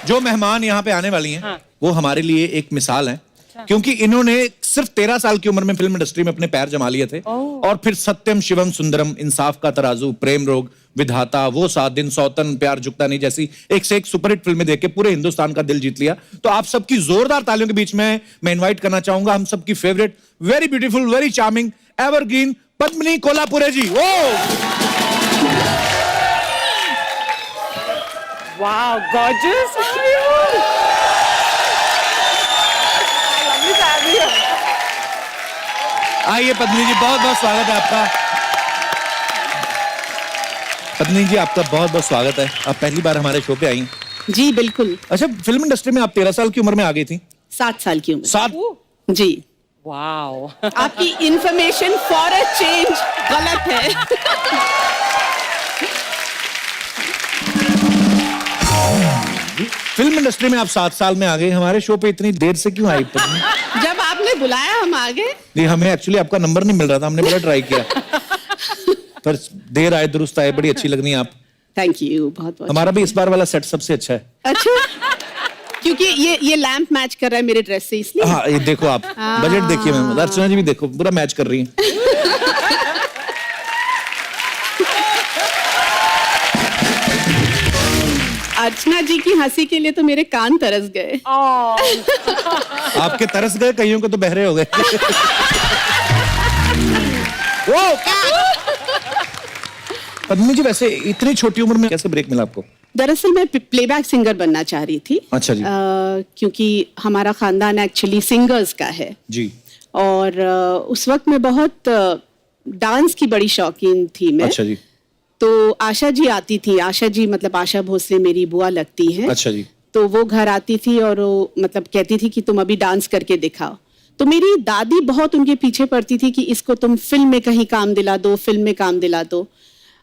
जो मेहमान यहाँ पे आने वाली हैं, हाँ। वो हमारे लिए एक मिसाल हैं, क्योंकि इन्होंने सिर्फ 13 साल की उम्र में फिल्म इंडस्ट्री में अपने पैर जमा लिए थे और फिर सत्यम शिवम सुंदरम, इंसाफ का तराजू, प्रेम रोग, विधाता, वो 7 दिन, सौतन, प्यार झुकता नहीं जैसी एक से एक सुपरहिट फिल्में देख के पूरे हिंदुस्तान का दिल जीत लिया। तो आप सबकी जोरदार तालियों के बीच में मैं इन्वाइट करना चाहूंगा हम सबकी favourite, very beautiful, very charming, evergreen Padmini Kolhapure ji. Wow, gorgeous. आइए पद्मिनी जी, बहुत बहुत स्वागत है आपका। पद्मिनी जी, आपका बहुत बहुत स्वागत है। आप पहली बार हमारे शो पे आई हैं। जी बिल्कुल। अच्छा, फिल्म इंडस्ट्री में आप 13 साल की उम्र में आ गई थी? 7 साल की उम्र। 7? जी। Wow. आपकी इंफॉर्मेशन फॉर अ चेंज गलत है। फिल्म इंडस्ट्री में आप 7 साल में आ गए, हमारे शो पे इतनी देर से क्यों आई पद्मिनी? जब आपने बुलाया हम आ गए। नहीं, हमें एक्चुअली आपका नंबर नहीं मिल रहा था, हमने बड़ा ट्राई किया पर देर आए दुरुस्त आए, बड़ी अच्छी लग रही हैं आप। थैंक यू, बहुत बहुत। हमारा भी इस बार वाला सेट सबसे अच्छा है। अच्छा, क्योंकि ये लैंप मैच कर रहा है मेरे ड्रेस से, इसलिए। हाँ, ये देखो आप बजट देखिए मैम, अर्चना जी भी देखो पूरा मैच कर रही हैं। अर्चना जी की हंसी के लिए तो मेरे कान तरस गए। आपके तरस गए, कईयों को तो बहरे हो गए। वो पद्मिनी जी, वैसे इतनी छोटी उम्र में कैसे ब्रेक मिला आपको? दरअसल मैं प्लेबैक सिंगर बनना चाह रही थी। अच्छा जी। क्योंकि हमारा खानदान एक्चुअली सिंगर्स का है जी। और उस वक्त मैं बहुत डांस की बड़ी शौकीन थी मैं। अच्छा जी। तो आशा जी आती थी, आशा जी मतलब आशा भोसले मेरी बुआ लगती हैं। अच्छा जी। तो वो घर आती थी और वो मतलब कहती थी कि तुम अभी डांस करके दिखाओ। तो मेरी दादी बहुत उनके पीछे पड़ती थी कि इसको तुम फिल्म में कहीं काम दिला दो, फिल्म में काम दिला दो।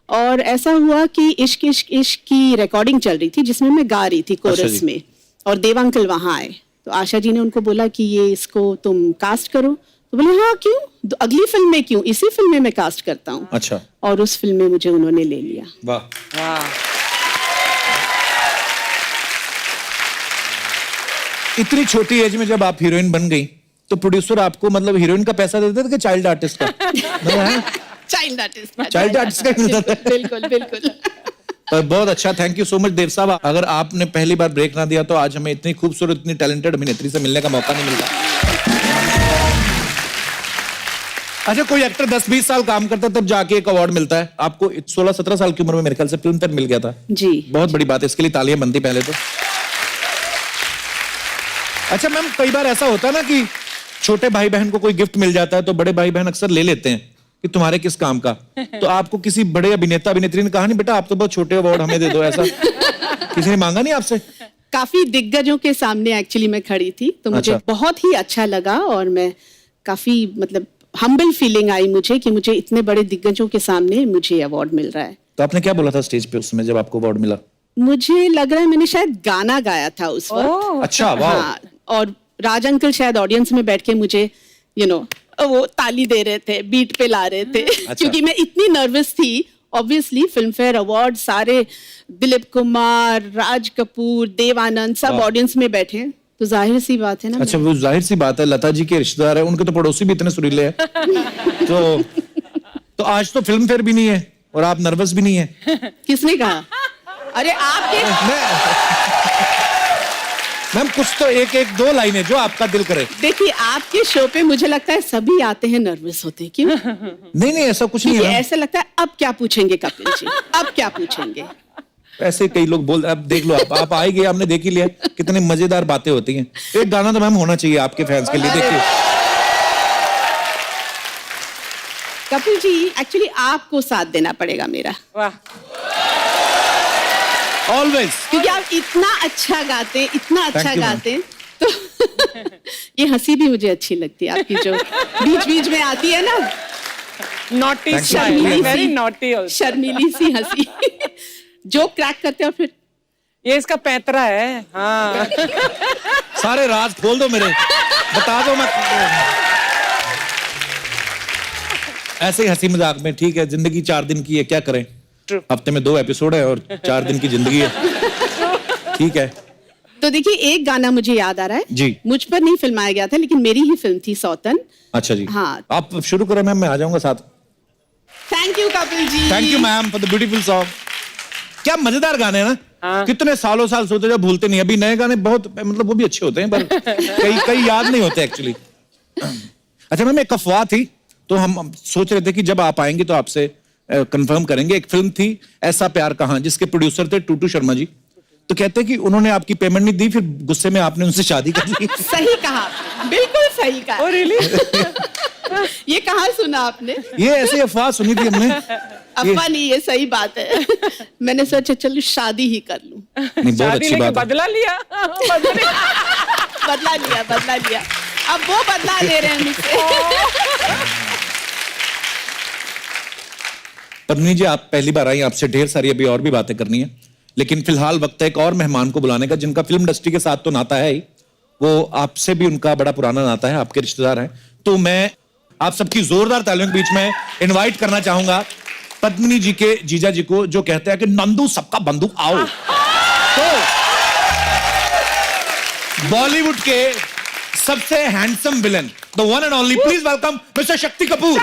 और ऐसा हुआ कि इश्क इश्क इश्क की रिकॉर्डिंग चल रही थी जिसमें मैं गा रही थी कोरस में, और देव अंकल वहां आए। तो आशा जी ने उनको बोला कि ये इसको तुम कास्ट करो। तो बोले हाँ क्यों, अगली फिल्म में क्यों, इसी फिल्म में मैं कास्ट करता हूँ। अच्छा। और उस फिल्म में मुझे उन्होंने ले लिया। वाह। Wow. इतनी छोटी एज में जब आप हीरोइन बन गई तो प्रोड्यूसर आपको मतलब हीरोइन का पैसा देते थे कि चाइल्ड आर्टिस्ट का? चाइल्ड आर्टिस्ट का ही मिलता था। बिल्कुल बिल्कुल। पर बहुत अच्छा, थैंक यू सो मच देव साहब। अगर आपने पहली बार ब्रेक ना दिया तो आज हमें इतनी खूबसूरत, इतनी टैलेंटेड अभिनेत्री से मिलने का मौका नहीं मिलता। अच्छा, कोई एक्टर 10-20 साल काम करता है तब जाके एक अवार्ड मिलता है। आपको 16-17 साल की उम्र में मेरे ख्याल से फिल्म फेयर मिल गया था। जी, बहुत बड़ी बात है, इसके लिए तालियां बनती पहले तो। अच्छा मैम, कई बार ऐसा होता है ना कि छोटे भाई बहन को कोई गिफ्ट मिल जाता है तो बड़े भाई बहन अक्सर ले लेते हैं कि तुम्हारे किस काम का। तो आपको किसी बड़े अभिनेता अभिनेत्री ने कहा नहीं बेटा आप तो बहुत छोटे अवार्ड हमें दे दो, ऐसा किसी ने मांगा नहीं आपसे? काफी दिग्गजों के सामने एक्चुअली मैं खड़ी थी तो मुझे अच्छा। बहुत ही अच्छा लगा और मैं काफी मतलब हम्बल फीलिंग आई मुझे कि मुझे इतने बड़े दिग्गजों के सामने मुझे अवार्ड मिल रहा है। तो आपने क्या बोला था स्टेज पे उस समय जब आपको अवार्ड मिला? मुझे लग रहा है मैंने शायद गाना गाया था उस वक्त। अच्छा, वाह। हाँ, और राज अंकल शायद ऑडियंस में बैठ के मुझे वो ताली दे रहे थे, बीट पे ला रहे थे। अच्छा। क्योंकि मैं इतनी नर्वस थी। ऑब्वियसली फिल्म फेयर अवार्ड सारे दिलीप कुमार, राज कपूर, देव आनंद सब ऑडियंस में बैठे हैं, तो जाहिर सी बात है ना। अच्छा, वो जाहिर सी बात है, लता जी के रिश्तेदार है, उनके तो पड़ोसी भी इतने सुरीले हैं। तो आज तो फिल्म फेयर भी नहीं है और आप नर्वस भी नहीं है। किसने कहा? अरे आपके मैम कुछ तो एक दो लाइनें जो आपका दिल करे। देखिए, आपके शो पे मुझे लगता है सभी आते हैं नर्वस होते हैं, क्यों? नहीं ऐसा कुछ नहीं है। ऐसा लगता है अब क्या पूछेंगे कपिल जी, अब क्या पूछेंगे। ऐसे कई लोग बोल, अब देख लो आप आ ही गए, आपने देख ही लिया कितनी मजेदार बातें होती हैं। एक गाना तो मैम होना चाहिए आपके फैंस के लिए, देखिए। कपिल जी एक्चुअली आपको साथ देना पड़ेगा मेरा। वाह। ऑलवेज। क्योंकि आप इतना अच्छा गाते हैं, इतना अच्छा Thank you, गाते हैं तो ये हंसी भी मुझे अच्छी लगती है आपकी जो बीच बीच में आती है ना, Naughty Thank you. style. Very naughty also. शर्मीली सी हंसी जो क्रैक करते हैं। और फिर ये इसका पैतरा है। हाँ। सारे राज खोल दो मेरे, बता दो मैं। ऐसे ही हंसी मजाक में, ठीक है, जिंदगी 4 दिन की है, क्या करें। True. हफ्ते में 2 एपिसोड है और 4 दिन की जिंदगी है, ठीक है। तो देखिए एक गाना मुझे याद आ रहा है जी। मुझ पर नहीं फिल्माया गया था लेकिन मेरी ही फिल्म थी सौतन। अच्छा जी, हाँ। आप शुरू करें मैम, मैं आ जाऊंगा साथ। Thank you Kapil ji. Thank you ma'am for the beautiful song. क्या मजेदार गाने हैं ना। हाँ। कितने सालों साल सोते जब भूलते नहीं। अभी नए गाने बहुत मतलब वो भी अच्छे होते हैं पर कई याद नहीं होते एक्चुअली। अच्छा मैम, एक अफवाह थी तो हम सोच रहे थे कि जब आप आएंगे तो आपसे कंफर्म करेंगे। एक फिल्म थी ऐसा प्यार कहां, जिसके प्रोड्यूसर थे टूटू शर्मा जी। तो कहते हैं कि उन्होंने आपकी पेमेंट नहीं दी, फिर गुस्से में आपने उनसे शादी कर ली। सही कहा आपने, बिल्कुल सही कहा। Oh, really? ये कहाँ सुना आपने? ये ऐसी अफवाह सुनी थी हमने। अफवाह नहीं, ये सही बात है। मैंने सोचा चलो शादी ही कर लूं। नहीं, बहुत शादी अच्छी लेके बात है। बदला लिया। बदला लिया। अब वो बदला ले रहे हैं मुझसे। पद्मिनी जी, आप पहली बार आई, आपसे ढेर सारी अभी और भी बातें करनी है, लेकिन फिलहाल वक्त है एक और मेहमान को बुलाने का जिनका फिल्म इंडस्ट्री के साथ तो नाता है ही, वो आपसे भी उनका बड़ा पुराना नाता है, आपके रिश्तेदार हैं। तो मैं आप सबकी जोरदार तालियों के बीच में इनवाइट करना चाहूंगा पद्मिनी जी के जीजा जी को, जो कहते हैं कि नंदू सबका बंधु आओ। तो बॉलीवुड के सबसे handsome villain, the one and only, please welcome mister Shakti Kapoor.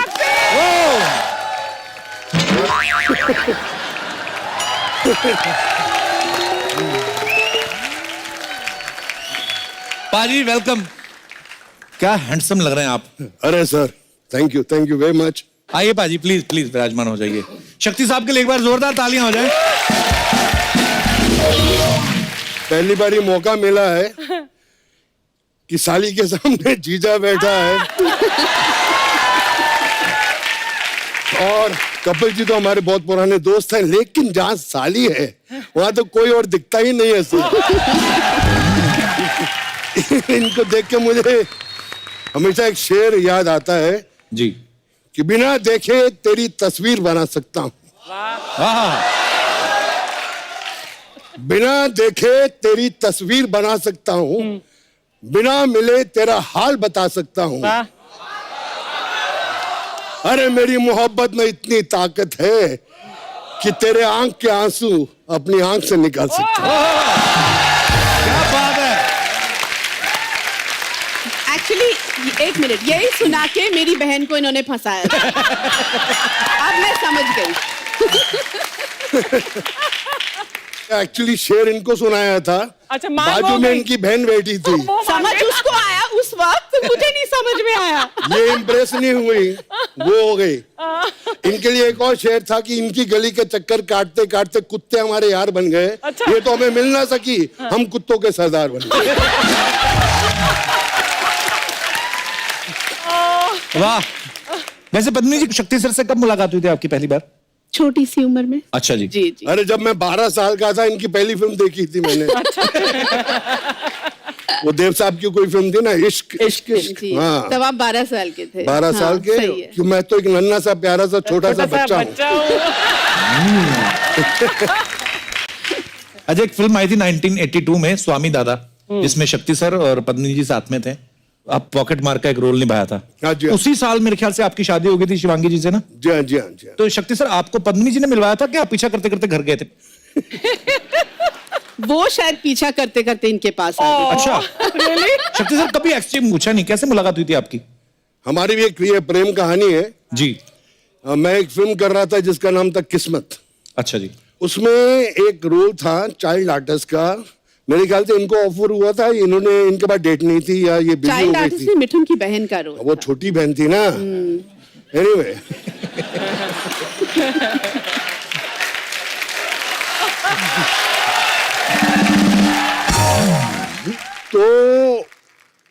पाजी वेलकम। क्या हैंडसम लग रहे हैं आप। अरे sir, thank you very much. आइए पाजी, प्लीज प्लीज विराजमान हो जाइए। शक्ति साहब के लिए एक बार जोरदार तालियां हो जाए। पहली बार ही मौका मिला है कि साली के सामने जीजा बैठा है। और कपिल जी तो हमारे बहुत पुराने दोस्त हैं, लेकिन जहां साली है वहां तो कोई और दिखता ही नहीं है सर। इनको देख के मुझे हमेशा एक शेर याद आता है जी, कि बिना देखे तेरी तस्वीर बना सकता हूं, बिना देखे तेरी तस्वीर बना सकता हूं, बिना मिले तेरा हाल बता सकता हूं। अरे मेरी मोहब्बत में इतनी ताकत है कि तेरे आंख के आंसू अपनी आंख से निकाल सकता हूं। क्या बात है। एक्चुअली एक मिनट, यही सुना के मेरी बहन को इन्होंने फंसाया था। अब मैं समझ गई। एक्चुअली शेर इनको सुनाया था। अच्छा, मान बाजू वो में गई। इनकी बहन बैठी थी। समझ उसको आया उस वक्त, मुझे नहीं समझ में आया। ये इम्प्रेस नहीं हुई, वो हो गई। इनके लिए एक और शेर था कि इनकी गली के चक्कर काटते काटते कुत्ते हमारे यार बन गए। अच्छा। ये तो हमें मिल ना सकी, हम कुत्तों के सरदार बन गए। वाह। वैसे पद्मिनी जी, शक्ति सर से कब मुलाकात हुई थी आपकी पहली बार। छोटी सी उम्र में। अच्छा जी। जी जी। अरे जब मैं 12 साल का था, इनकी पहली फिल्म देखी थी मैंने। वो देव साहब की कोई फिल्म थी ना, इश्क इश्क इश्क। जी। हाँ, तब आप 12 साल के थे। 12 साल के। सही है। क्यों, मैं तो एक नन्हा सा प्यारा सा छोटा सा बच्चा हूँ। अच्छा, एक फिल्म आई थी 1982 में, स्वामी दादा, जिसमें शक्ति सर और पद्मिनी जी साथ में थे। आप पॉकेट मार का एक रोल निभाया था। हाँ जी, हाँ। उसी साल मेरे ख्याल से आपकी शादी हो गई थी शिवांगी जी से ना। जी हाँ, जी हाँ, जी हाँ। तो शक्ति सर, आपको पद्मिनी जी ने मिलवाया था कि आप पीछा करते करते घर गए थे। वो शायद पीछा करते करते इनके पास आ गए। अच्छा, शक्ति सर कभी एक्सचेंज पूछा नहीं, कैसे मुलाकात हुई थी आपकी। हमारी भी एक ये प्रेम कहानी है जी। मैं एक फिल्म कर रहा था जिसका नाम था किस्मत। अच्छा जी। उसमें एक रोल था चाइल्ड आर्टिस्ट का। मेरे ख्याल से इनको ऑफर हुआ था, इन्होंने, इनके पास डेट नहीं थी या ये बिजी हो चाइल्ड गई आर्टिस्ट थी। में मिठुन की बहन का रोल। वो छोटी बहन थी ना। एनीवे, तो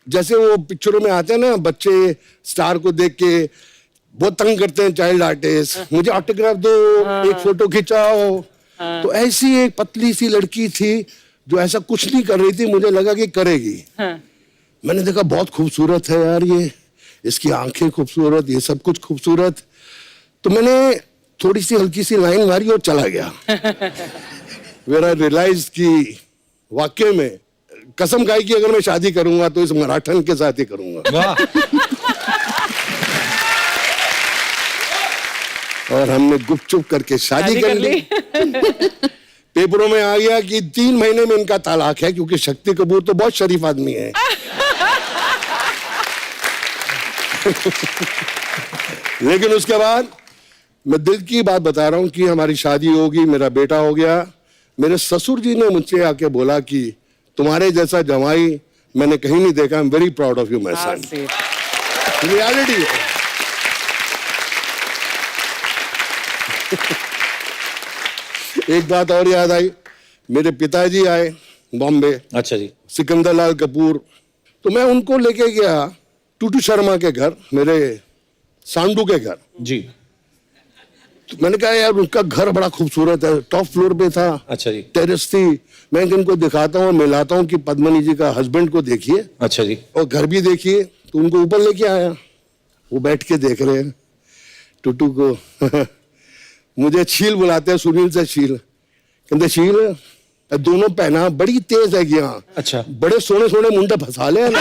जैसे वो पिक्चरों में आते हैं ना, बच्चे स्टार को देख के बहुत तंग करते हैं चाइल्ड आर्टिस्ट, मुझे ऑटोग्राफ दो, एक फोटो खिंचाओ। तो ऐसी एक पतली सी लड़की थी जो ऐसा कुछ नहीं कर रही थी, मुझे लगा कि करेगी। मैंने देखा बहुत खूबसूरत है यार ये, इसकी आंखें खूबसूरत, ये सब कुछ खूबसूरत। तो मैंने थोड़ी सी हल्की सी लाइन मारी और चला गया। फिर आई रियलाइज कि वाकई में कसम खाई कि अगर मैं शादी करूंगा तो इस मराठन के साथ ही करूंगा। वाह। और हमने गुपचुप करके शादी कर ली। पेपरों में आ गया कि 3 महीने में इनका तलाक है, क्योंकि शक्ति कपूर तो बहुत शरीफ आदमी है। लेकिन उसके बाद मैं दिल की बात बता रहा हूं कि हमारी शादी होगी, मेरा बेटा हो गया। मेरे ससुर जी ने मुझसे आके बोला कि तुम्हारे जैसा जमाई मैंने कहीं नहीं देखा। I am very proud of you my son. Reality है। एक बात और याद आई, मेरे पिताजी आए बॉम्बे, अच्छा जी। सिकंदर लाल कपूर, तो मैं उनको लेके गया टूटू शर्मा के घर, मेरे सांडू के घर जी। तो मैंने कहा यार उनका घर बड़ा खूबसूरत है, टॉप फ्लोर पे था, अच्छा जी। टेरेस थी। मैं इनको दिखाता हूँ, मिलाता हूँ कि पद्मनी जी का हस्बैंड को देखिए अच्छा जी। और घर भी देखिए। तो उनको ऊपर लेके आया, वो बैठ के देख रहे हैं टूटू को। मुझे छील बुलाते हैं, सुनील से छील, कहते छील दोनों पहना बड़ी तेज है यहाँ। अच्छा। बड़े सोने सोने मुंडे फंसा ले ना।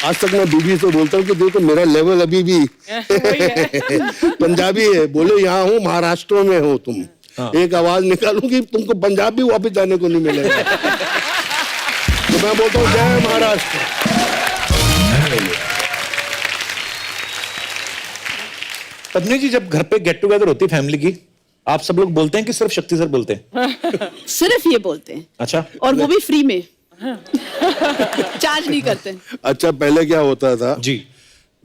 आज तक मैं बीबी से बोलता हूँ कि देखो मेरा लेवल अभी भी पंजाबी है। बोले यहाँ हूँ, महाराष्ट्र में हो तुम। हाँ। एक आवाज निकालूंगी तुमको पंजाबी वापस जाने को नहीं मिलेगा। तो मैं बोलता हूँ जय महाराष्ट्र। पद्मिनी जी, जब घर पे गेट टुगेदर होती है फैमिली की, आप सब लोग बोलते हैं कि सिर्फ शक्ति सर बोलते हैं? सिर्फ ये बोलते हैं। अच्छा। और वो भी फ्री में। चार्ज नहीं करते। अच्छा, पहले क्या होता था जी।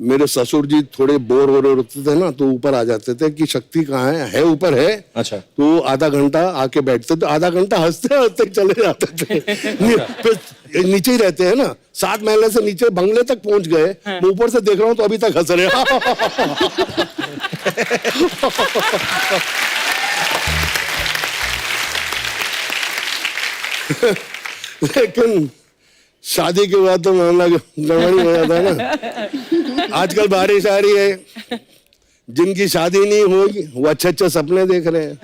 मेरे ससुर जी थोड़े बोर हो रहे होते थे ना, तो ऊपर आ जाते थे कि शक्ति कहाँ है ऊपर है। अच्छा। तो आधा घंटा आके बैठते, तो आधा घंटा हंसते हंसते चले जाते थे। फिर नीचे ही रहते हैं ना, 7 महले से नीचे बंगले तक पहुंच गए। मैं ऊपर से देख रहा हूँ तो अभी तक हंस रहे हैं। लेकिन शादी के बाद तो मामला गड़बड़ी हो जाता है ना। आजकल बारिश आ रही है, जिनकी शादी नहीं हुई वो अच्छे अच्छे सपने देख रहे हैं।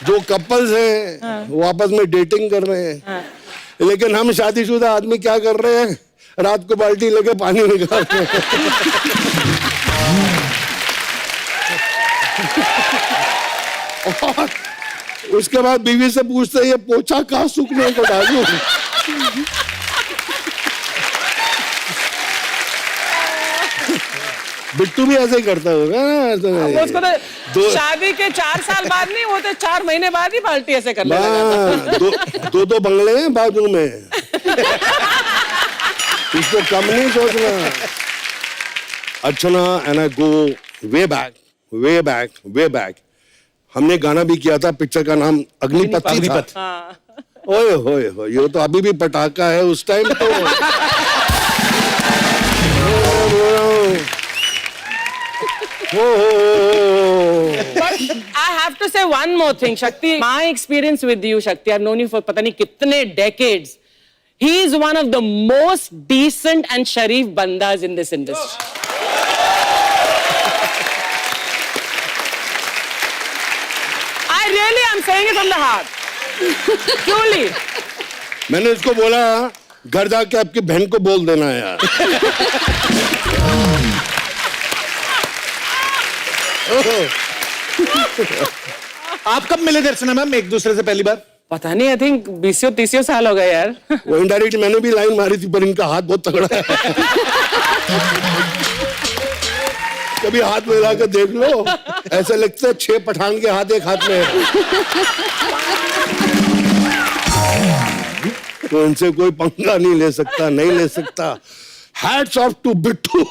जो कपल्स हैं वो आपस में डेटिंग कर रहे हैं। लेकिन हम शादीशुदा आदमी क्या कर रहे हैं, रात को बाल्टी लेके पानी निकाल रहे हैं। और उसके बाद बीवी से पूछते हैं ये पोछा कहाँ सूखने को डालूं। बिट्टू भी ऐसे ही करता होगा ना। उसको तो शादी के 4 साल बाद नहीं, वो तो 4 महीने बाद ही पार्टी ऐसे करने लगा। दो बंगले हैं बाजू में। इसको कम नहीं सोचना। Archana and I go way back way back way back. हमने गाना भी किया था, पिक्चर का नाम अग्निपथ था। ओए होए हो, ये तो अभी भी पटाखा है। उस टाइम तो But I have to say one more thing, Shakti. My experience with you, Shakti, I've known you for पता नहीं कितने decades. He is one of the most decent and sharif bandas in this industry. I really am saying it from the heart. Truly. मैंने इसको बोला घर जाके आपकी बहन को बोल देना यार। आप कब मिले दर्शना मैम एक दूसरे से पहली बार? पता नहीं, I think 20-30 साल हो गए यार। वो इनडायरेक्ट मैंने भी लाइन मारी थी, पर इनका हाथ बहुत तगड़ा है। कभी हाथ मिला के देख लो, ऐसा लगता है 6 पठान के हाथ एक हाथ में है। तो इनसे कोई पंगा नहीं ले सकता, नहीं ले सकता। Hats off to Bittu.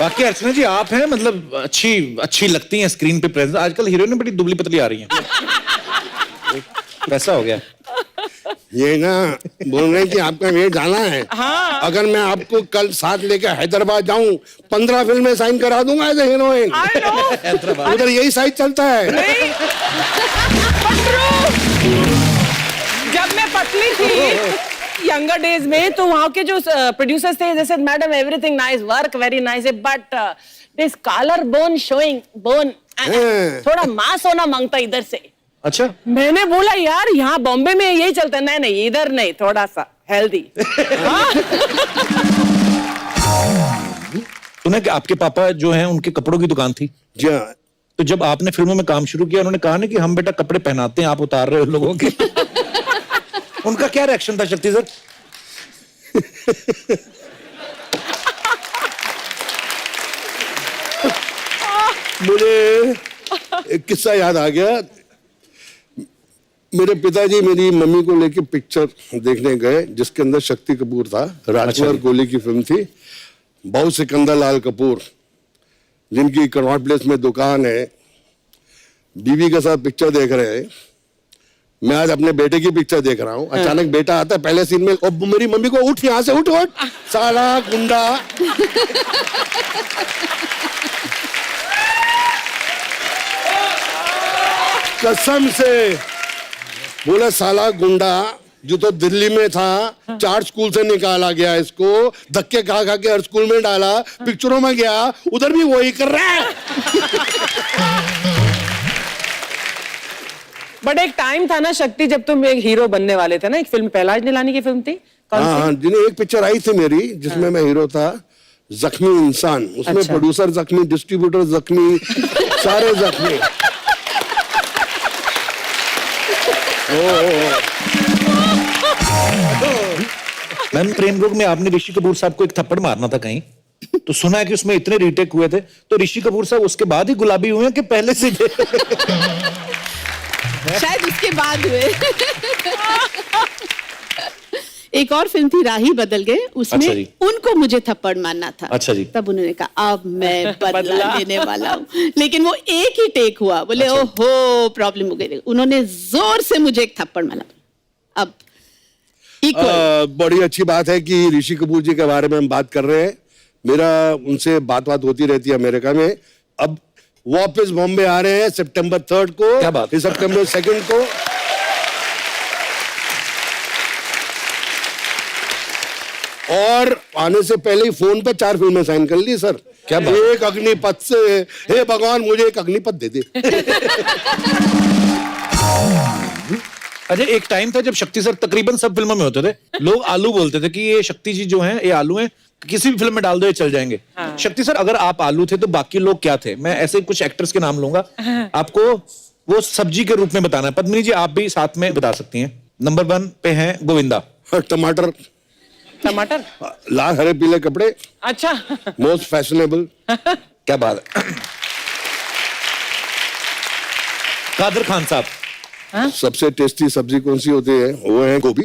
बाकी अर्चना जी, आप हैं मतलब अच्छी लगती हैं स्क्रीन पे प्रेजेंस। आजकल हीरोइन बड़ी दुबली पतली आ रही हैं। कैसा हो गया? ये ना बोल रहे हैं कि आपका वेट जाना है। हाँ। अगर मैं आपको कल साथ लेकर हैदराबाद जाऊं, 15 फिल्में साइन करा दूंगा as a heroine. I know. उधर यही साइड चलता है। नहीं। जब मैं पतली थी यंगर डेज में, तो वहां के जो प्रोड्यूसर्स थे, जैसे madam everything nice, work very nice, but this collar bone showing bone, थोड़ा मांस होना मांगता इधर से। अच्छा। मैंने बोला यार यहाँ बॉम्बे में यही चलता है। नहीं नहीं, इधर नहीं, थोड़ा सा हेल्दी। सुना कि आपके पापा जो हैं उनके कपड़ों की दुकान थी, जी हाँ। तो जब आपने फिल्मों में काम शुरू किया उन्होंने कहा ना कि हम बेटा कपड़े पहनाते हैं, आप उतार रहे हो लोगों के। उनका क्या रिएक्शन था शक्ति सर? मुझे एक किस्सा याद आ गया। मेरे पिताजी मेरी मम्मी को लेके पिक्चर देखने गए जिसके अंदर शक्ति कपूर था। राजकुमार कोहली की फिल्म थी, बहु सिकंदर लाल कपूर, जिनकी कनॉट प्लेस में दुकान है। बीवी के साथ पिक्चर देख रहे हैं, मैं आज अपने बेटे की पिक्चर देख रहा हूँ। अचानक बेटा आता है पहले सीन में, और मेरी मम्मी को उठ यहाँ से, उठ उठ साला गुंडा। कसम से बोला साला गुंडा, जो तो दिल्ली में था, 4 स्कूल से निकाला गया, इसको धक्के खा खा के हर स्कूल में डाला, पिक्चरों में गया उधर भी वही कर रहा है। बट एक टाइम था ना शक्ति जब तुम एक हीरो बनने वाले थे ना, एक फिल्म पहलाज निलानी की फिल्म थी, कौन सी? हाँ, जिन्हें एक पिक्चर आई थी मेरी जिसमें मैं हीरो था, जख्मी इंसान। उसमें अच्छा। प्रोड्यूसर जख्मी, डिस्ट्रीब्यूटर जख्मी, सारे जख्मी। मैम प्रेम रोग में आपने ऋषि कपूर साहब को एक थप्पड़ मारना था कहीं, तो सुना है कि उसमें इतने रीटेक हुए थे, तो ऋषि कपूर साहब उसके बाद ही गुलाबी हुए हैं कि पहले से? शायद उसके बाद हुए। एक और फिल्म थी राही बदल गए, उसमें अच्छा जी। उनको मुझे थप्पड़ मारना था। अच्छा जी। तब उन्होंने कहा अब मैं बदला लेने वाला हूँ, लेकिन वो एक ही टेक हुआ। बोले अच्छा। ओहो प्रॉब्लम हो गई। उन्होंने जोर से मुझे एक थप्पड़ मारा। अब इक्वल। बड़ी अच्छी बात है कि ऋषि कपूर जी के बारे में हम बात कर रहे हैं। मेरा उनसे बात होती रहती है अमेरिका में। अब वापस बॉम्बे आ रहे हैं सितंबर 3 को, क्या बात? सितंबर 2 को। और आने से पहले ही फोन पे 4 फिल्में साइन कर ली सर। क्या बात? एक अग्निपथ से, हे भगवान मुझे एक अग्निपथ दे दे। अजय एक टाइम था जब शक्ति सर तकरीबन सब फिल्मों में होते थे, लोग आलू बोलते थे कि ये शक्ति जी जो हैं ये आलू हैं, किसी भी फिल्म में डाल दो ये चल जाएंगे। शक्ति सर अगर आप आलू थे तो बाकी लोग क्या थे? मैं ऐसे कुछ एक्टर्स के नाम लूंगा, आपको वो सब्जी के रूप में बताना है। पद्मिनी जी आप भी साथ में बता सकती हैं। नंबर 1 पे हैं गोविंदा। टमाटर, टमाटर, लाल हरे पीले कपड़े, अच्छा। Most fashionable. क्या बात है। कादर खान साहब। सबसे टेस्टी सब्जी कौन सी होती है? वो है गोभी।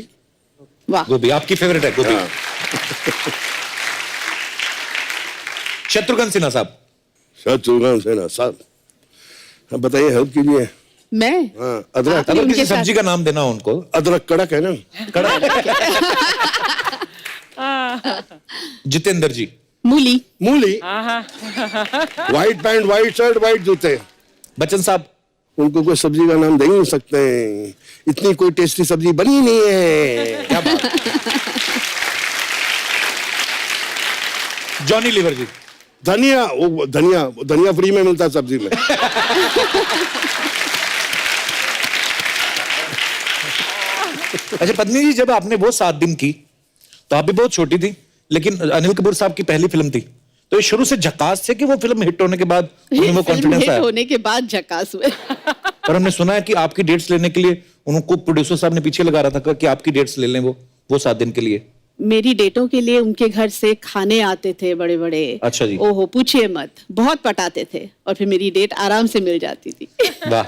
वाह। गोभी आपकी फेवरेट है गोभी। हाँ। शत्रुघ्न सिन्हा साहब। शत्रुघ्न सिन्हा साहब, हाँ, बताइए हेल्प कीजिए। मैं हाँ, अदरक। आपने अगर उनके किसी साथ- सब्जी का नाम देना हो उनको। अदरक कड़क है ना। जितेंद्र जी। मूली। मूली। White pant, white shirt, white जूते। बच्चन साहब। उनको कोई सब्जी का नाम दे ही नहीं सकते, इतनी कोई टेस्टी सब्जी बनी नहीं है। क्या बात। जॉनी लीवर जी। धनिया, वो धनिया, धनिया फ्री में मिलता है सब्जी में। अच्छा पत्नी जी जब आपने वो 7 दिन की तो आप भी बहुत छोटी थी, लेकिन अनिल कपूर साहब की पहली फिल्म थी, तो ये शुरू से झकास थे कि वो फिल्म हिट होने के बाद उन्हें वो फिल्म कॉन्फिडेंस हिट आया? होने के बाद झकास हुए। पर हमने सुना है कि आपकी डेट्स लेने के लिए उनको प्रोड्यूसर साहब ने पीछे लगा रहा था कि आपकी डेट्स ले लें वो 7 दिन के लिए। मेरी डेटों के लिए उनके घर से खाने आते थे बड़े बड़े। अच्छा जी। ओहो पूछिए मत, बहुत पटाते थे और फिर मेरी डेट आराम से मिल जाती थी। वाह।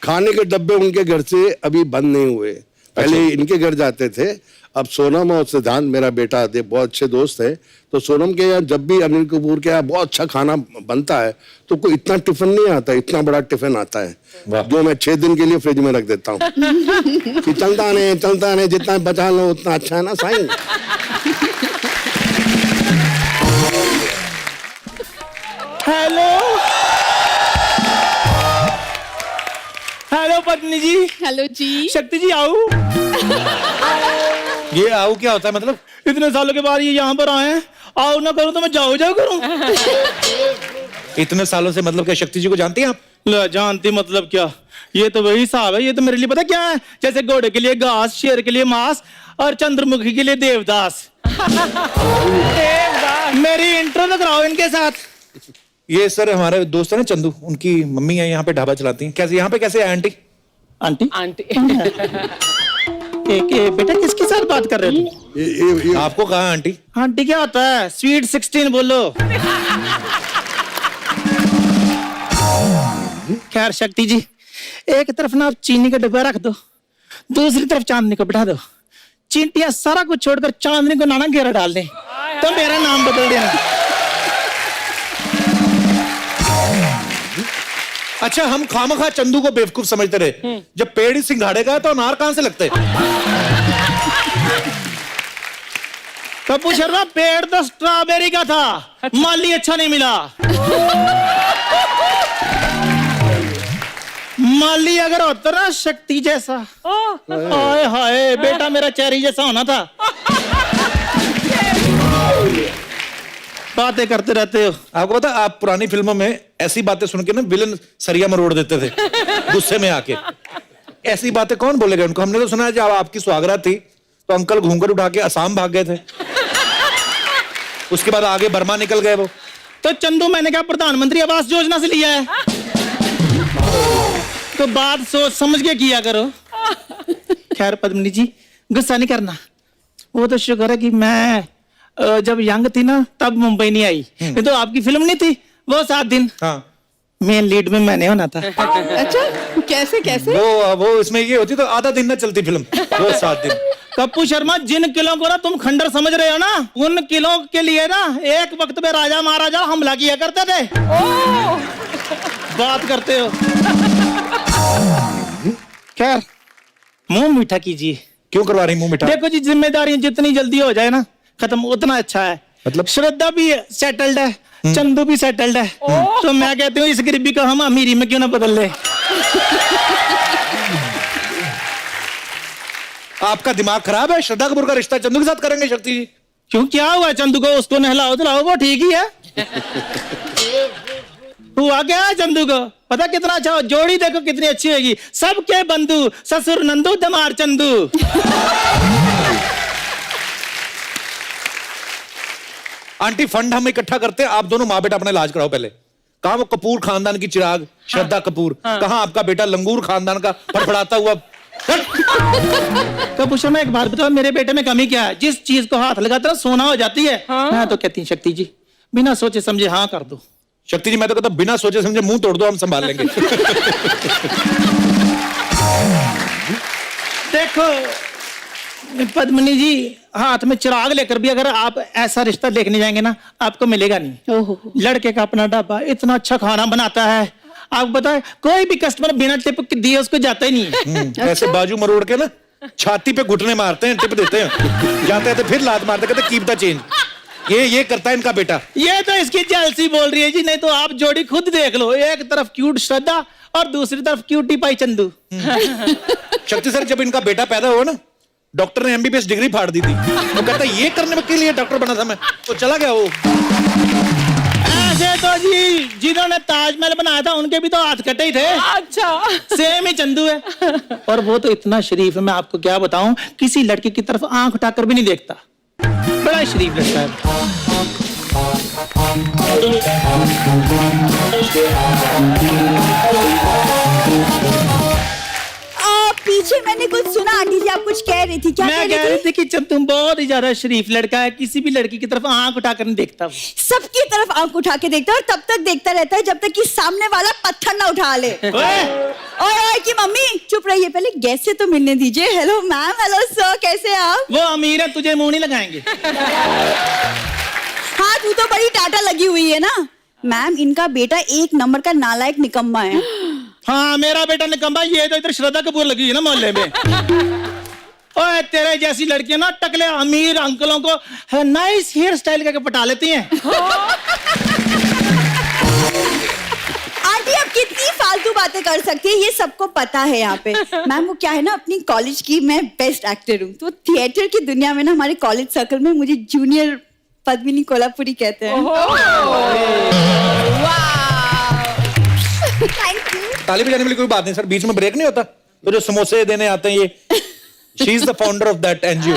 खाने के डब्बे उनके घर से अभी बंद नहीं हुए, पहले इनके घर जाते थे। अब सोनम और सिद्धांत मेरा बेटा थे, बहुत अच्छे दोस्त है, तो सोनम के यहाँ जब भी अनिल कपूर के यहाँ बहुत अच्छा खाना बनता है तो कोई इतना टिफिन नहीं आता, इतना बड़ा टिफिन आता है जो मैं 6 दिन के लिए फ्रिज में रख देता हूँ कि चलता नहीं, जितना बचा लो उतना अच्छा है ना साईं। हेलो हेलो पत्नी जी। हेलो जी। शक्ति जी आओ। ये आओ क्या होता है मतलब? इतने सालों के बाद ये यहाँ पर आए हैं, आओ ना करूं तो मैं जाओ करूं। इतने सालों से मतलब क्या शक्ति जी को जानती हैं आप? लो जानती मतलब क्या, ये तो वही हिसाब है। ये तो मेरे लिए पता क्या है, जैसे घोड़े के लिए घास, शेर के लिए मांस और चंद्रमुखी के लिए देवदास। मेरी इंट्रो तो कराओ इनके साथ। ये सर हमारे दोस्त है ना चंदू, उनकी मम्मी है यहाँ पे ढाबा चलाती हैं। कैसे यहाँ पे कैसे है आंटी? आंटी आंटी बेटा किसके साथ बात कर रहे हो? ये आपको कहा आंटी? आंटी क्या होता है? स्वीट 16 बोलो। खैर शक्ति जी, एक तरफ ना आप चीनी का डिब्बा रख दो, दूसरी तरफ चांदनी को बिठा दो। चींटियां सारा कुछ छोड़कर चांदनी को नाना घेरा डाल दें तो मेरा नाम बदल देना। अच्छा, हम खामखा चंदू को बेवकूफ समझते रहे। जब पेड़ ही सिंघाड़े का है तो अनार कहां से लगते? कपूर शर्मा, पेड़ तो स्ट्रॉबेरी का था, माली अच्छा नहीं मिला। माली अगर होता ना शक्ति जैसा, हाय हाय बेटा मेरा चेरी जैसा होना था। बातें करते रहते हो। आपको पता, आप पुरानी फिल्मों में ऐसी बातें सुन के ना विलन सरिया मरोड़ देते थे गुस्से में आके। ऐसी बातें कौन बोलेगा उनको? हमने तो सुना है जब आपकी सुहागरात थी तो अंकल घूंघट उठा के असम भाग गए थे, उसके बाद आगे बर्मा निकल गए वो। तो चंदू मैंने कहा प्रधानमंत्री आवास योजना से लिया है, तो बात सोच समझ के किया करो। खैर पद्मिनी जी, गुस्सा नहीं करना। वो तो शुक्र है कि मैं जब यंग थी ना तब मुंबई नहीं आई। ये तो आपकी फिल्म नहीं थी वो 7 दिन, हाँ, मेन लीड में मैंने होना था। अच्छा, कैसे कैसे? वो इसमें ये होती तो आधा दिन ना चलती फिल्म, वो 7 दिन। कप्पू शर्मा, जिन किलों को ना तुम खंडर समझ रहे हो ना, उन किलों के लिए ना एक वक्त में राजा महाराजा हमला किया करते थे। बात करते हो। खैर मुंह मीठा कीजिए। क्यों करवा रही मुंह मिठा? देखो जी, जिम्मेदारी जितनी जल्दी हो जाए ना खत्म उतना अच्छा है। मतलब? श्रद्धा भी सेटल्ड है, चंदू भी सेटल्ड है, तो मैं कहती हूँ इस गरीबी को हम अमीरी में क्यों ना बदल ले। आपका दिमाग खराब है? श्रद्धा कपूर का रिश्ता चंदू के साथ करेंगे शक्ति जी? क्यों, क्या हुआ? चंदू को उसको नहलाओ धुलाओ, वो ठीक ही है। हुआ क्या है चंदू को? पता कितना अच्छा, जोड़ी देखो कितनी अच्छी होगी। सबके बंधु, ससुर नंदू दमार चंदू। आंटी, फंड हम इकट्ठा करते हैं, आप दोनों माँ बेटा अपना इलाज कराओ पहले। कहाँ वो कपूर खानदान की चिराग श्रद्धा कपूर, कहाँ आपका बेटा लंगूर खानदान का फड़फड़ाता हुआ? कपूर शर्मा, एक बात बताओ, मेरे बेटे में कमी क्या है? जिस चीज को हाथ लगाता है सोना हो जाती है। मैं तो कहती हूँ शक्ति जी, बिना सोचे समझे हाँ कर दो। शक्ति जी, मैं तो कहता हूं, बिना सोचे समझे मुंह तोड़ दो, हम संभाल लेंगे। देखो पद्मिनी जी, हाथ में चिराग लेकर भी अगर आप ऐसा रिश्ता देखने जाएंगे ना, आपको मिलेगा नहीं। ओहो, लड़के का अपना ढाबा, इतना अच्छा खाना बनाता है, आप बताए कोई भी कस्टमर बिना टिप दिए उसको जाता ही नहीं है। ऐसे बाजू मरोड़ के ना छाती पे घुटने मारते हैं, टिप देते हैं, जाते हैं तो फिर लात मारते, कहते कीप द चेंज। ये करता है इनका बेटा। ये तो इसकी जेलसी बोल रही है जी, नहीं तो आप जोड़ी खुद देख लो। एक तरफ क्यूट श्रद्धा और दूसरी तरफ क्यूटी पाई चंदू। शक्ति सर, जब इनका बेटा पैदा हुआ ना, डॉक्टर ने एमबीबीएस डिग्री फाड़ दी थी। वो कहता है ये करने के लिए डॉक्टर बना था मैं, तो चला गया वो। ऐसे तो जी जिन्होंने ताजमहल बनाया था उनके भी तो हाथ कटे ही थे। अच्छा, सेम ही चंदू है। और वो तो इतना शरीफ है, मैं आपको क्या बताऊं, किसी लड़की की तरफ आंख उठाकर भी नहीं देखता, बड़ा शरीफ लगता है। पीछे मैंने कुछ सुना, आंटी जी आप कुछ कह रही थी, क्या मैं कह रही थी कि चंदू बहुत ही ज्यादा शरीफ लड़का है, किसी भी लड़की की तरफ आंख उठाकर नहीं देखता। सबकी तरफ आंख उठा के देखता है और तब तक देखता रहता है जब तक कि सामने वाला पत्थर ना उठा ले। ओए की मम्मी चुप रहिए, पहले गेस्ट से तो मिलने दीजिए। हेलो मैम, हेलो सर, कैसे हैं आप? वो अमीर है, तुझे मुंह नहीं लगाएंगे। हाँ, तू तो बड़ी टाटा लगी हुई है ना। मैम, इनका बेटा एक नंबर का नालायक निकम्मा है। हाँ, मेरा बेटा निकम्मा, ये तो इधर श्रद्धा कपूर लगी है ना मोहल्ले में। ओए, तेरे जैसी लड़कियां ना टकले अमीर अंकलों को नाइस हेयर स्टाइल करके पटा लेती हैं। आंटी आप कितनी फालतू बातें कर सकती है, ये सबको पता है यहाँ पे। मैम, वो क्या है ना, अपनी कॉलेज की मैं बेस्ट एक्टर हूँ, तो थिएटर की दुनिया में ना हमारे कॉलेज सर्कल में मुझे जूनियर पद्मिनी कोल्हापुरी कहते हैं। Thank you. ताली बजाने वाली कोई बात नहीं सर, बीच में ब्रेक नहीं होता। तो जो समोसे देने आते हैं, ये she is the founder of that NGO.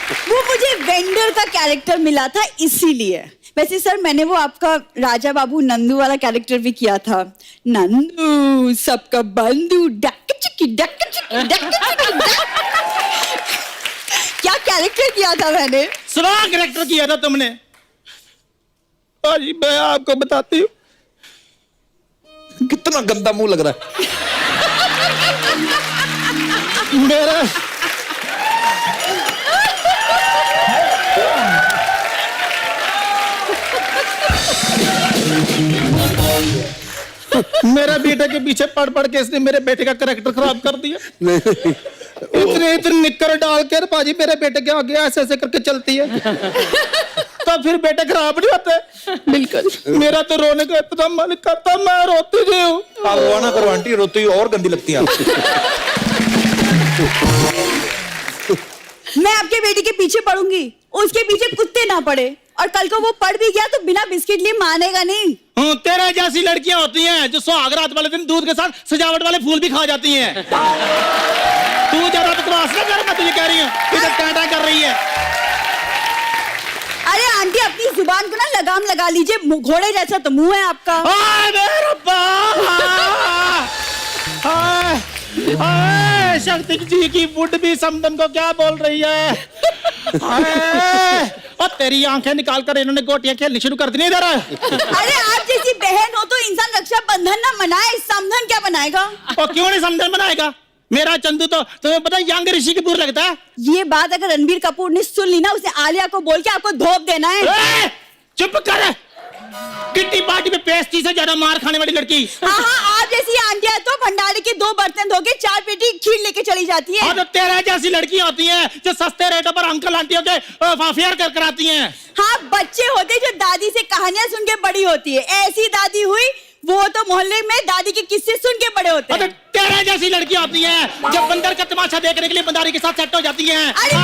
वो मुझे वेंडर का कैरेक्टर मिला था इसीलिए। वैसे सर मैंने वो आपका राजा बाबू नंदू वाला कैरेक्टर भी किया था। नंदू सबका बंधु डक चिकी डक चिकी डक चिकी डक। क्या कैरेक्टर किया था मैंने? सुना कैरेक्टर किया था तुमने। भाजी मैं आपको बताती हूँ, कितना गंदा मुंह लग रहा है। मेरा मेरा बेटे के पीछे पढ़ पढ़ के इसने मेरे बेटे का कैरेक्टर खराब कर दिया। नहीं इतने निक्कर डाल कर बाजी मेरे बेटे के आगे ऐसे ऐसे करके चलती है तो फिर बेटे खराब नहीं होते। बिल्कुल। मेरा तो रोने का इतना मन करता, मैं रोती जी हूँ। आप रोना करो आंटी, रोती हुई और गंदी लगती है आपको। मैं आपके बेटे के पीछे पढ़ूंगी, उसके पीछे कुत्ते ना पड़े, और कल को वो पढ़ भी गया तो बिना बिस्किट लिए मानेगा नहीं। तेरे जैसी लड़कियां होती हैं जो सुहागरात वाले दिन दूध के साथ सजावट वाले फूल भी खा जाती हैं। तू ज्यादा बकवास ना कर, मैं तुझे कह रही हूँ, इधर टाटा कर रही है। अरे आंटी अपनी जुबान को ना लगाम लगा लीजिए, घोड़े जैसा तो मुंह है आपका। हाय मेरे रब्बा, हाय हाय शक्ति जी की बुढ़ भी समदन को क्या बोल रही है। हाय, और तेरी आंखें निकाल कर इन्होंने गोटियां खेलनी शुरू कर दी इधर। अरे आप जैसी बहन हो तो इंसान रक्षा बंधन ना मनाए, समधन क्या बनाएगा? और क्यों नहीं समधन बनाएगा? मेरा चंदू तो तुम्हें पता है यंग ऋषि कपूर लगता है। ये बात अगर रणबीर कपूर ने सुन ली ना, उसे आलिया को बोल के आपको धोप देना है। चुप कर, किट्टी पार्टी में पेस्टी से ज्यादा मार खाने वाली लड़की। हाँ आप जैसी आंटियां तो भंडारे के 2 बर्तन धो के 4 पेटी खीर लेके चली जाती है। हाँ तो तेरे जैसी लड़की होती हैं जो सस्ते रेटों पर अंकल आंटियों के अफेयर कर कराती हैं। हाँ बच्चे होते जो दादी से कहानियां सुन के बड़ी होती है, ऐसी दादी हुई वो तो मोहल्ले में दादी के किस्से सुन के बड़े होते हैं। तेरे जैसी लड़की होती हैं जो बंदर का तमाशा देखने के लिए बंदारी के साथ सेट हो जाती हैं। अरे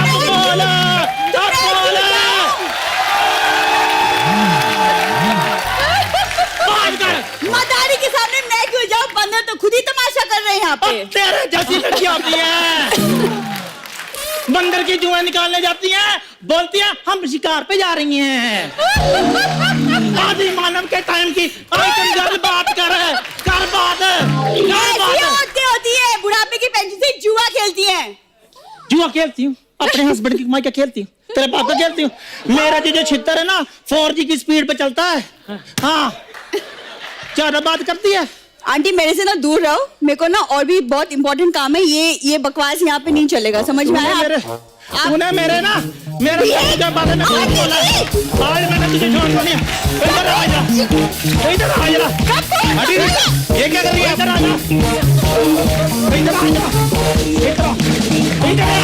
मदारी के सामने मैं क्यों जाऊं? बंदर तो खुद ही तमाशा कर रहे हैं यहाँ पे। तेरे जैसी लड़की होती है बंदर की जुएं निकालने जाती हैं, बोलती हैं हम शिकार पे जा रही हैं। आदि मानव के टाइम की आइटम गर्ल बात कर बात। ऐसी औरतें होती है बुढ़ापे की पेंशन से जुआ खेलती हैं। जुआ खेलती हूँ, अपने हस्बैंड की कमाई का खेलती हूँ, तेरे बाप का खेलती हूँ। मेरा जो छितर है ना 4G की स्पीड पे चलता है। हाँ ज्यादा बात करती है। आंटी मेरे से ना दूर रहो, मेरे को ना और भी बहुत इंपॉर्टेंट काम है। ये बकवास यहाँ पे नहीं चलेगा, समझ में आया? तूने मेरे ना मेरे बारे में बोला, आज मैंने तुझे छोड़ दिया। इधर आ जा, इधर आ जा। ये क्या कर रही है? इधर आ जा, इधर आ जा, इधर आ।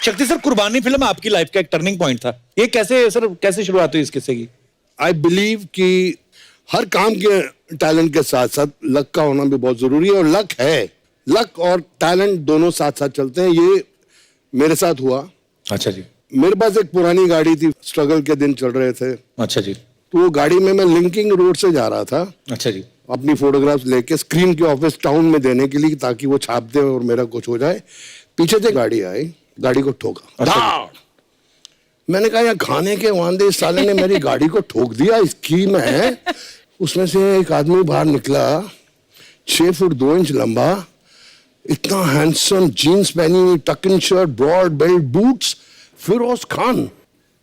शक्ति सर, कुर्बानी फिल्म आपकी लाइफ का एक टर्निंग पॉइंट था। ये कैसे शुरुआत हुई इस किस्से की? आई बिलीव कि हर काम के टैलेंट के साथ साथ लक का होना भी बहुत जरूरी है, और लक है, लक और टैलेंट दोनों साथ साथ चलते हैं। ये मेरे साथ हुआ। अच्छा जी। मेरे पास एक पुरानी गाड़ी थी, स्ट्रगल के दिन चल रहे थे। अच्छा जी। तो वो गाड़ी में मैं लिंकिंग रोड से जा रहा था। अच्छा जी। अपनी फोटोग्राफ्स लेके स्क्रीन के ऑफिस टाउन में देने के लिए, ताकि वो छाप दे और मेरा कुछ हो जाए। पीछे से गाड़ी आई, गाड़ी को ठोका। अच्छा। मैंने कहा यार खाने के वांदे, इस साले ने मेरी गाड़ी को ठोक दिया, इसकी में। उसमें से एक आदमी बाहर निकला, 6 फुट 2 इंच लंबा, इतना हैंडसम, जीन्स पहनी हुई, tuck in shirt, broad belt, boots, Feroz Khan.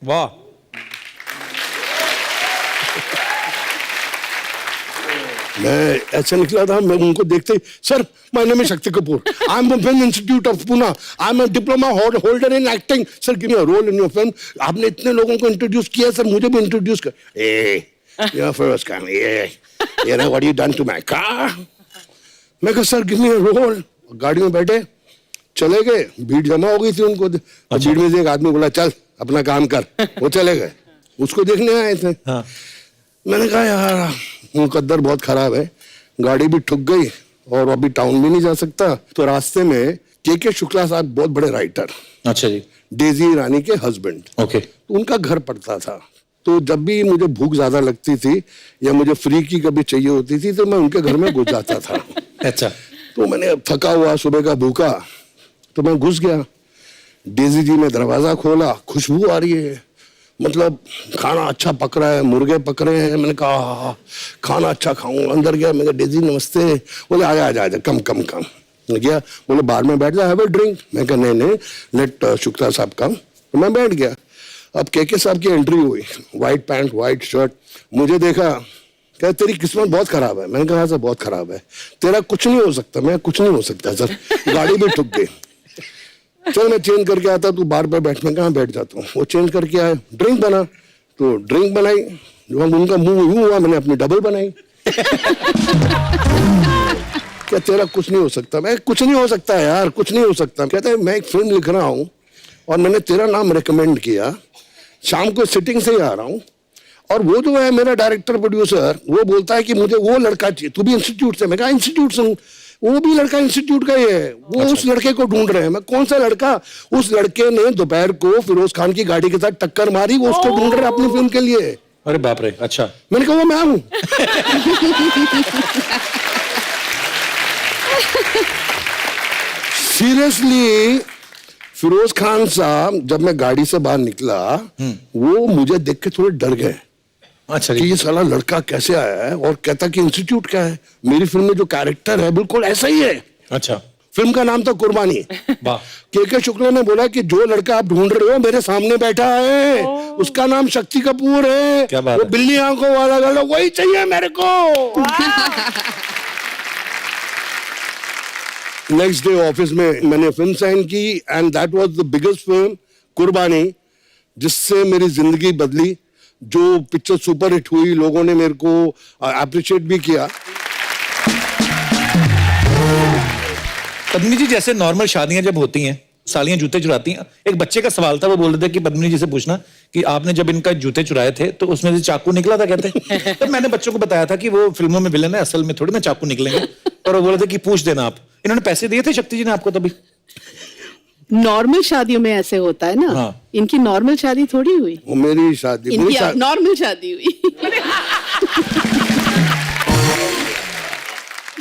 वाह। मैं ऐसे निकला था, मैं उनको देखते ही, sir my name is Shakti Kapoor, I am film institute of Pune, I am a diploma holder in acting, sir give me a role in your film. आपने इतने लोगों को इंट्रोड्यूस किया, सर मुझे भी इंट्रोड्यूस कर। ये फिरोज खान, ये ना what you done to my car. मैं कहा sir give me a role. गाड़ी में बैठे चले गए, भीड़ जमा हो गई थी उनको। अच्छा। भीड़ में से एक आदमी बोला चल अपना काम कर, वो चले गए, उसको देखने आए थे। हाँ। मैंने कहा यार मुकद्दर बहुत खराब है, गाड़ी भी ठुक गई और अभी टाउन भी नहीं जा सकता। तो रास्ते में के शुक्ला साहब बहुत बड़े राइटर, अच्छा जी, डेजी ईरानी के हस्बैंड, ओके, तो उनका घर पड़ता था। तो जब भी मुझे भूख ज्यादा लगती थी या मुझे फ्री की कभी चाहिए होती थी तो मैं उनके घर में घुस जाता था। अच्छा। तो मैंने थका हुआ, सुबह का भूखा, तो मैं घुस गया। डेजी जी ने दरवाजा खोला, खुशबू आ रही है, मतलब खाना अच्छा पक रहा है, मुर्गे पक रहे हैं। मैंने कहा हाँ, खाना अच्छा खाऊंगा। अंदर गया, मैं कहा डेजी नमस्ते। बोले आजा आजा आजा, कम कम कम। मैं गया, बोले बाहर में बैठ जा, हैव अ ड्रिंक। मैं कहा नहीं, लेट शुक्ला साहब कम। तो मैं बैठ गया। अब के साहब की एंट्री हुई, व्हाइट पैंट व्हाइट शर्ट, मुझे देखा, कहा तेरी किस्मत बहुत खराब है। मैंने कहा सर बहुत खराब है। तेरा कुछ नहीं हो सकता। मैं कुछ नहीं हो सकता सर, गाड़ी भी ठुक गई। चल मैं चेंज करके आता, तू बार बार बैठ। में कहाँ बैठ जाता हूँ। वो चेंज करके आए, ड्रिंक बना, तो ड्रिंक बनाई। जब उनका मुंह यूं हुआ, मैंने अपनी डबल बनाई। क्या तेरा कुछ नहीं हो सकता? मैं कुछ नहीं हो सकता यार, कुछ नहीं हो सकता। कहते हैं मैं एक फिल्म लिख रहा हूँ और मैंने तेरा नाम रिकमेंड किया, शाम को सिटिंग से ही आ रहा हूँ, और वो जो है मेरा डायरेक्टर प्रोड्यूसर, वो बोलता है कि मुझे वो लड़का चाहिए, तू भी इंस्टीट्यूट से। मैं कहा इंस्टीट्यूट से हूँ, वो भी लड़का इंस्टीट्यूट का ही है। वो अच्छा। उस लड़के को ढूंढ रहे हैं। मैं कौन सा लड़का? उस लड़के ने दोपहर को फिरोज खान की गाड़ी के साथ टक्कर मारी, वो उसको ढूंढ रहे हैं अपनी फिल्म के लिए। अरे बाप रे, अच्छा। मैंने कहा वो मैं हूं। सीरियसली, फिरोज खान साहब जब मैं गाड़ी से बाहर निकला, वो मुझे देख के थोड़े डर गए अच्छा कि जी। ये साला लड़का कैसे आया है, और कहता कि इंस्टीट्यूट का है। मेरी फिल्म में जो कैरेक्टर है बिल्कुल ऐसा ही है। अच्छा, फिल्म का नाम था कुर्बानी। वाह। के शुक्ला ने बोला कि जो लड़का आप ढूंढ रहे हो मेरे सामने बैठा है, उसका नाम शक्ति कपूर है। क्या बात वो है। बिल्ली आंखों वाला गला, वही चाहिए मेरे को। नेक्स्ट डे ऑफिस में मैंने फिल्म साइन की, and that was the biggest film, कुर्बानी, जिससे मेरी जिंदगी बदली। जो पिक्चर सुपर हिट हुई, लोगों ने मेरे को अप्रिशिएट भी किया। पद्मिनी जी, जैसे नॉर्मल शादियां जब होती हैं, सालियां जूते चुराती हैं, एक बच्चे का सवाल था, वो बोल रहे थे कि पद्मिनी जी से पूछना कि आपने जब इनका जूते चुराए थे तो उसमें से चाकू निकला था कहते। तो मैंने बच्चों को बताया था कि वो फिल्मों में विलन है, असल में थोड़ी ना चाकू निकलेंगे। और वो बोल रहे थे कि पूछ देना आप। इन्होंने पैसे दिए थे शक्ति जी ने आपको तभी? नॉर्मल शादियों में ऐसे होता है ना। हाँ। इनकी नॉर्मल शादी थोड़ी हुई, वो मेरी शादी, इनकी नॉर्मल शादी हुई।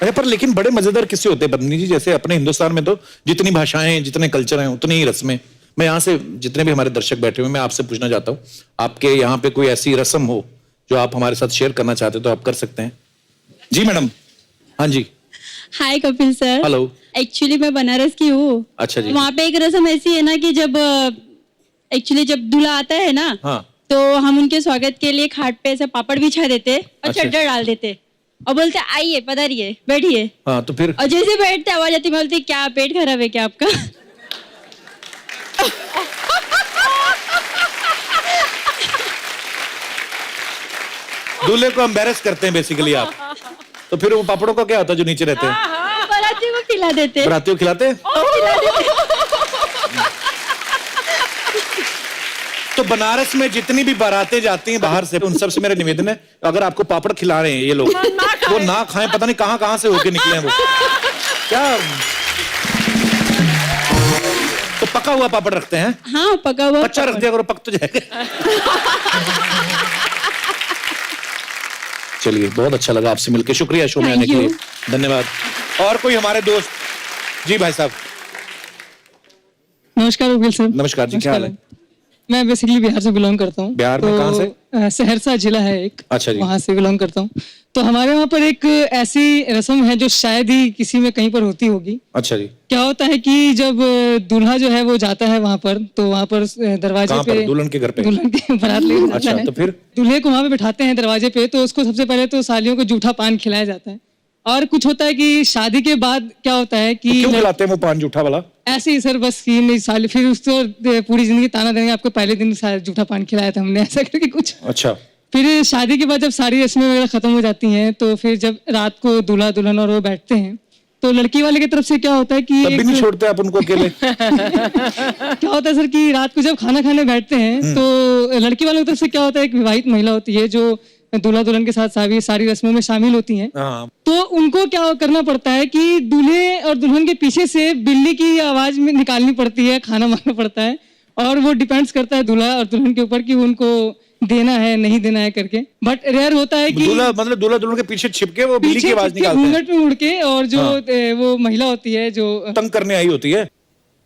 अरे पर लेकिन बड़े मजेदार किस्से होते हैं पद्मिनी जी। जैसे अपने हिंदुस्तान में तो जितनी भाषाएं, जितने कल्चर हैं, उतनी ही रस्में। मैं यहाँ से जितने भी हमारे दर्शक बैठे हुए, मैं आपसे पूछना चाहता हूँ, आपके यहाँ पे कोई ऐसी रस्म हो जो आप हमारे साथ शेयर करना चाहते तो आप कर सकते हैं। जी मैडम। हाँ जी। हाय कपिल सर। हेलो। एक्चुअली मैं बनारस की हूँ। अच्छा जी। वहाँ पे एक रस्म ऐसी है ना कि जब जब दूल्हा आता है ना, हाँ। तो हम उनके स्वागत के लिए खाट पे ऐसे पापड़ बिछा देते और अच्छा। चद्दर डाल देते और बोलते आइए पधारिए बैठिए। हाँ तो फिर? और जैसे बैठते आवाज आती, बोलती क्या पेट खराब है क्या आपका? दूल्हे को एम्बैरेस करते हैं बेसिकली आप। तो फिर वो पापड़ों का क्या होता है जो नीचे रहते हैं? बाराती को खिला देते। बरातियों को खिलाते हैं? तो बनारस में जितनी भी बारातें जाती हैं बाहर से, उन सब से मेरा निवेदन है, अगर आपको पापड़ खिला रहे हैं ये लोग, वो ना खाएं। पता नहीं कहां कहां से होके निकले हैं वो। क्या तो पका हुआ पापड़ रखते हैं? हाँ पका हुआ कच्चा रख दिया करो, पक तो जाएगा। चलिए, बहुत अच्छा लगा आपसे मिलकर। शुक्रिया शो में आने के लिए, धन्यवाद। और कोई हमारे दोस्त? जी भाई साहब। नमस्कार कपिल सर। नमस्कार जी, क्या हाल है? मैं बेसिकली बिहार से बिलोंग करता हूँ। बिहार में कहाँ से? सहरसा जिला है एक। अच्छा जी। वहाँ से बिलोंग करता हूँ। तो हमारे वहाँ पर एक ऐसी रस्म है जो शायद ही किसी में कहीं पर होती होगी। अच्छा जी। क्या होता है कि जब दूल्हा जो है वो जाता है वहाँ पर, तो वहाँ पर दरवाजे कहाँ पर? पे दुल्हन के घर पे? दुल्हन के बारात लेके जाता अच्छा, है। तो फिर? दूल्हे को वहाँ पे बिठाते हैं दरवाजे पे, तो उसको सबसे पहले तो सालियों को जूठा पान खिलाया जाता है। और कुछ होता है कि शादी के बाद क्या होता है कि क्यों खिलाते हैं वो पान जूठा वाला? ऐसे ही सर, बस कि नहीं साल फिर उसको पूरी जिंदगी ताना देंगे आपको पहले दिन जूठा पान खिलाया था हमने, ऐसा करके कुछ। अच्छा। फिर शादी के बाद जब सारी रस्में वगैरह खत्म हो जाती हैं, तो फिर जब रात को दूल्हा दुल्हन और वो बैठते हैं, तो लड़की वाले की तरफ से क्या होता है कि तब भी नहीं छोड़ते आप उनको अकेले? क्या होता है सर कि रात को जब खाना खाने बैठते हैं, तो लड़की वालों की तरफ से क्या होता है, एक विवाहित महिला होती है जो दूल्हा दुल्हन के साथ सारी रस्मों में शामिल होती हैं। हाँ। तो उनको क्या करना पड़ता है कि दूल्हे और दुल्हन के पीछे से बिल्ली की आवाज में निकालनी पड़ती है, खाना मांगना पड़ता है, और वो डिपेंड्स करता है दूल्हा और दुल्हन के ऊपर कि उनको देना है नहीं देना है करके। बट रेयर होता है कि दूल्हा दुल्हन के पीछे छिपके वो बिल्ली की आवाज निकालते हैं। घूंघट में उड़ के, और जो वो महिला होती है जो तंग करने आई होती है।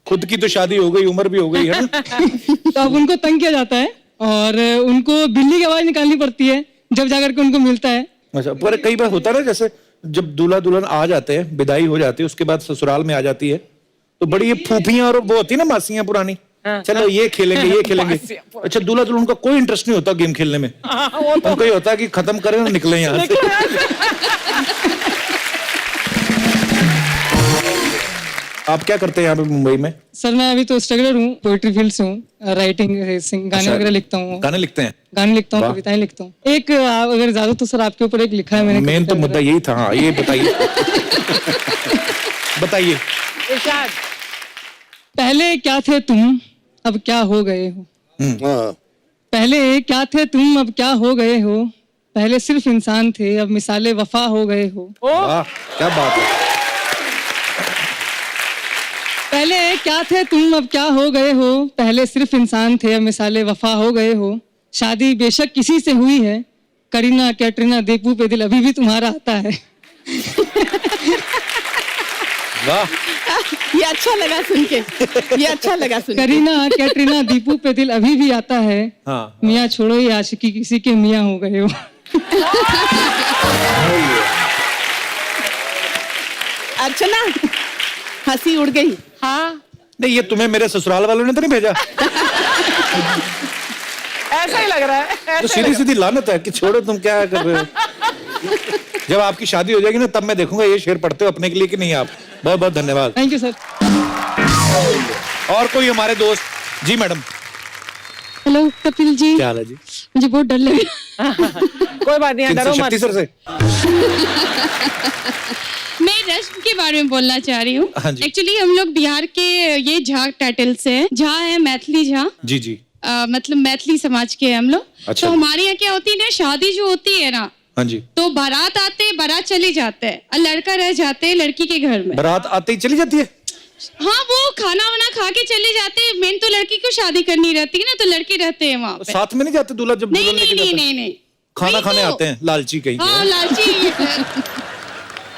खुद की तो शादी हो गई, उम्र भी हो गई है ना। तो अब उनको तंग किया जाता है और उनको बिल्ली की आवाज निकालनी पड़ती है जब जाकर के उनको मिलता है। अच्छा, पर कई बार होता है ना, जैसे जब दूल्हा दुल्हन आ जाते हैं, विदाई हो जाती है, उसके बाद ससुराल में आ जाती है, तो बड़ी ये फूफियां और वो होती है ना मासियां पुरानी, चलो ये खेलेंगे ये खेलेंगे। अच्छा, दूल्हा दुल्हन का कोई इंटरेस्ट नहीं होता गेम खेलने में, उनको ये होता है कि खत्म करें और निकले यहाँ से। आप क्या करते हैं यहाँ पे मुंबई में? सर मैं अभी तो स्ट्रगलर हूँ, पोएट्री फील्ड से हूँ, राइटिंग गाने अच्छा, वगैरह लिखता हूँ। गाने लिखते हैं? गाने लिखता हूँ, वाह। कविताएं लिखता हूँ। एक अगर ज्यादा तो सर आपके ऊपर एक लिखा है मैंने। मेन तो कविता मुद्दा यही था। हाँ, ये बताइए। बताइए। इरशाद। पहले क्या थे तुम अब क्या हो गए हो, हाँ पहले क्या थे तुम अब क्या हो गए हो, पहले सिर्फ इंसान थे अब मिसाले वफा हो गए हो। वाह, क्या बात है। पहले क्या थे तुम अब क्या हो गए हो, पहले सिर्फ इंसान थे अब मिसाले वफा हो गए हो। शादी बेशक किसी से हुई है, करीना कैटरीना दीपू पे दिल अभी भी तुम्हारा आता है। वाह, ये अच्छा लगा सुन के, ये अच्छा लगा सुन के। करीना कैटरीना दीपू पे दिल अभी भी आता है। हाँ। मियाँ छोड़ो ये आशिकी किसी के मियाँ हो गए हो। अर्चना, हंसी उड़ गई। हाँ, नहीं, ये तुम्हें मेरे ससुराल वालों ने तो नहीं भेजा? ऐसा ही लग रहा है। तो सीधी सीधी लानत है कि छोड़ो, तुम क्या कर रहे हो। जब आपकी शादी हो जाएगी ना, तब मैं देखूंगा ये शेर पढ़ते हो अपने के लिए कि नहीं आप। बहुत बहुत धन्यवाद। Thank you sir. और कोई हमारे दोस्त? जी मैडम। हेलो कपिल जी, क्या हाल है जी? मुझे बहुत डर लग रहा कोई बात नहीं, किनसे? डरो मत। शक्ति सर से? मैं रश्म के बारे में बोलना चाह रही हूँ। हाँ जी। एक्चुअली हम लोग बिहार के ये झा टाइटल से हैं। झा है मैथिली झा, जी जी। मतलब मैथिली समाज के हैं हम लोग। अच्छा। तो हमारे यहाँ क्या होती है ना, शादी जो होती है ना, हाँ जी। तो बारात आते बारात चले जाते हैं और लड़का रह जाते हैं लड़की के घर में। बारात आते ही चली जाती है? हाँ, वो खाना वाना खा के चले जाते हैं। मेन तो लड़की को शादी करनी रहती है ना, तो लड़के रहते हैं वहाँ पे। साथ में नहीं जाते दूल्हा जब नहीं दुल्हन नहीं लेके नहीं जाता है? नहीं नहीं, खाना वही खाने तो। आते हैं लालची कहीं हाँ, के। लालची।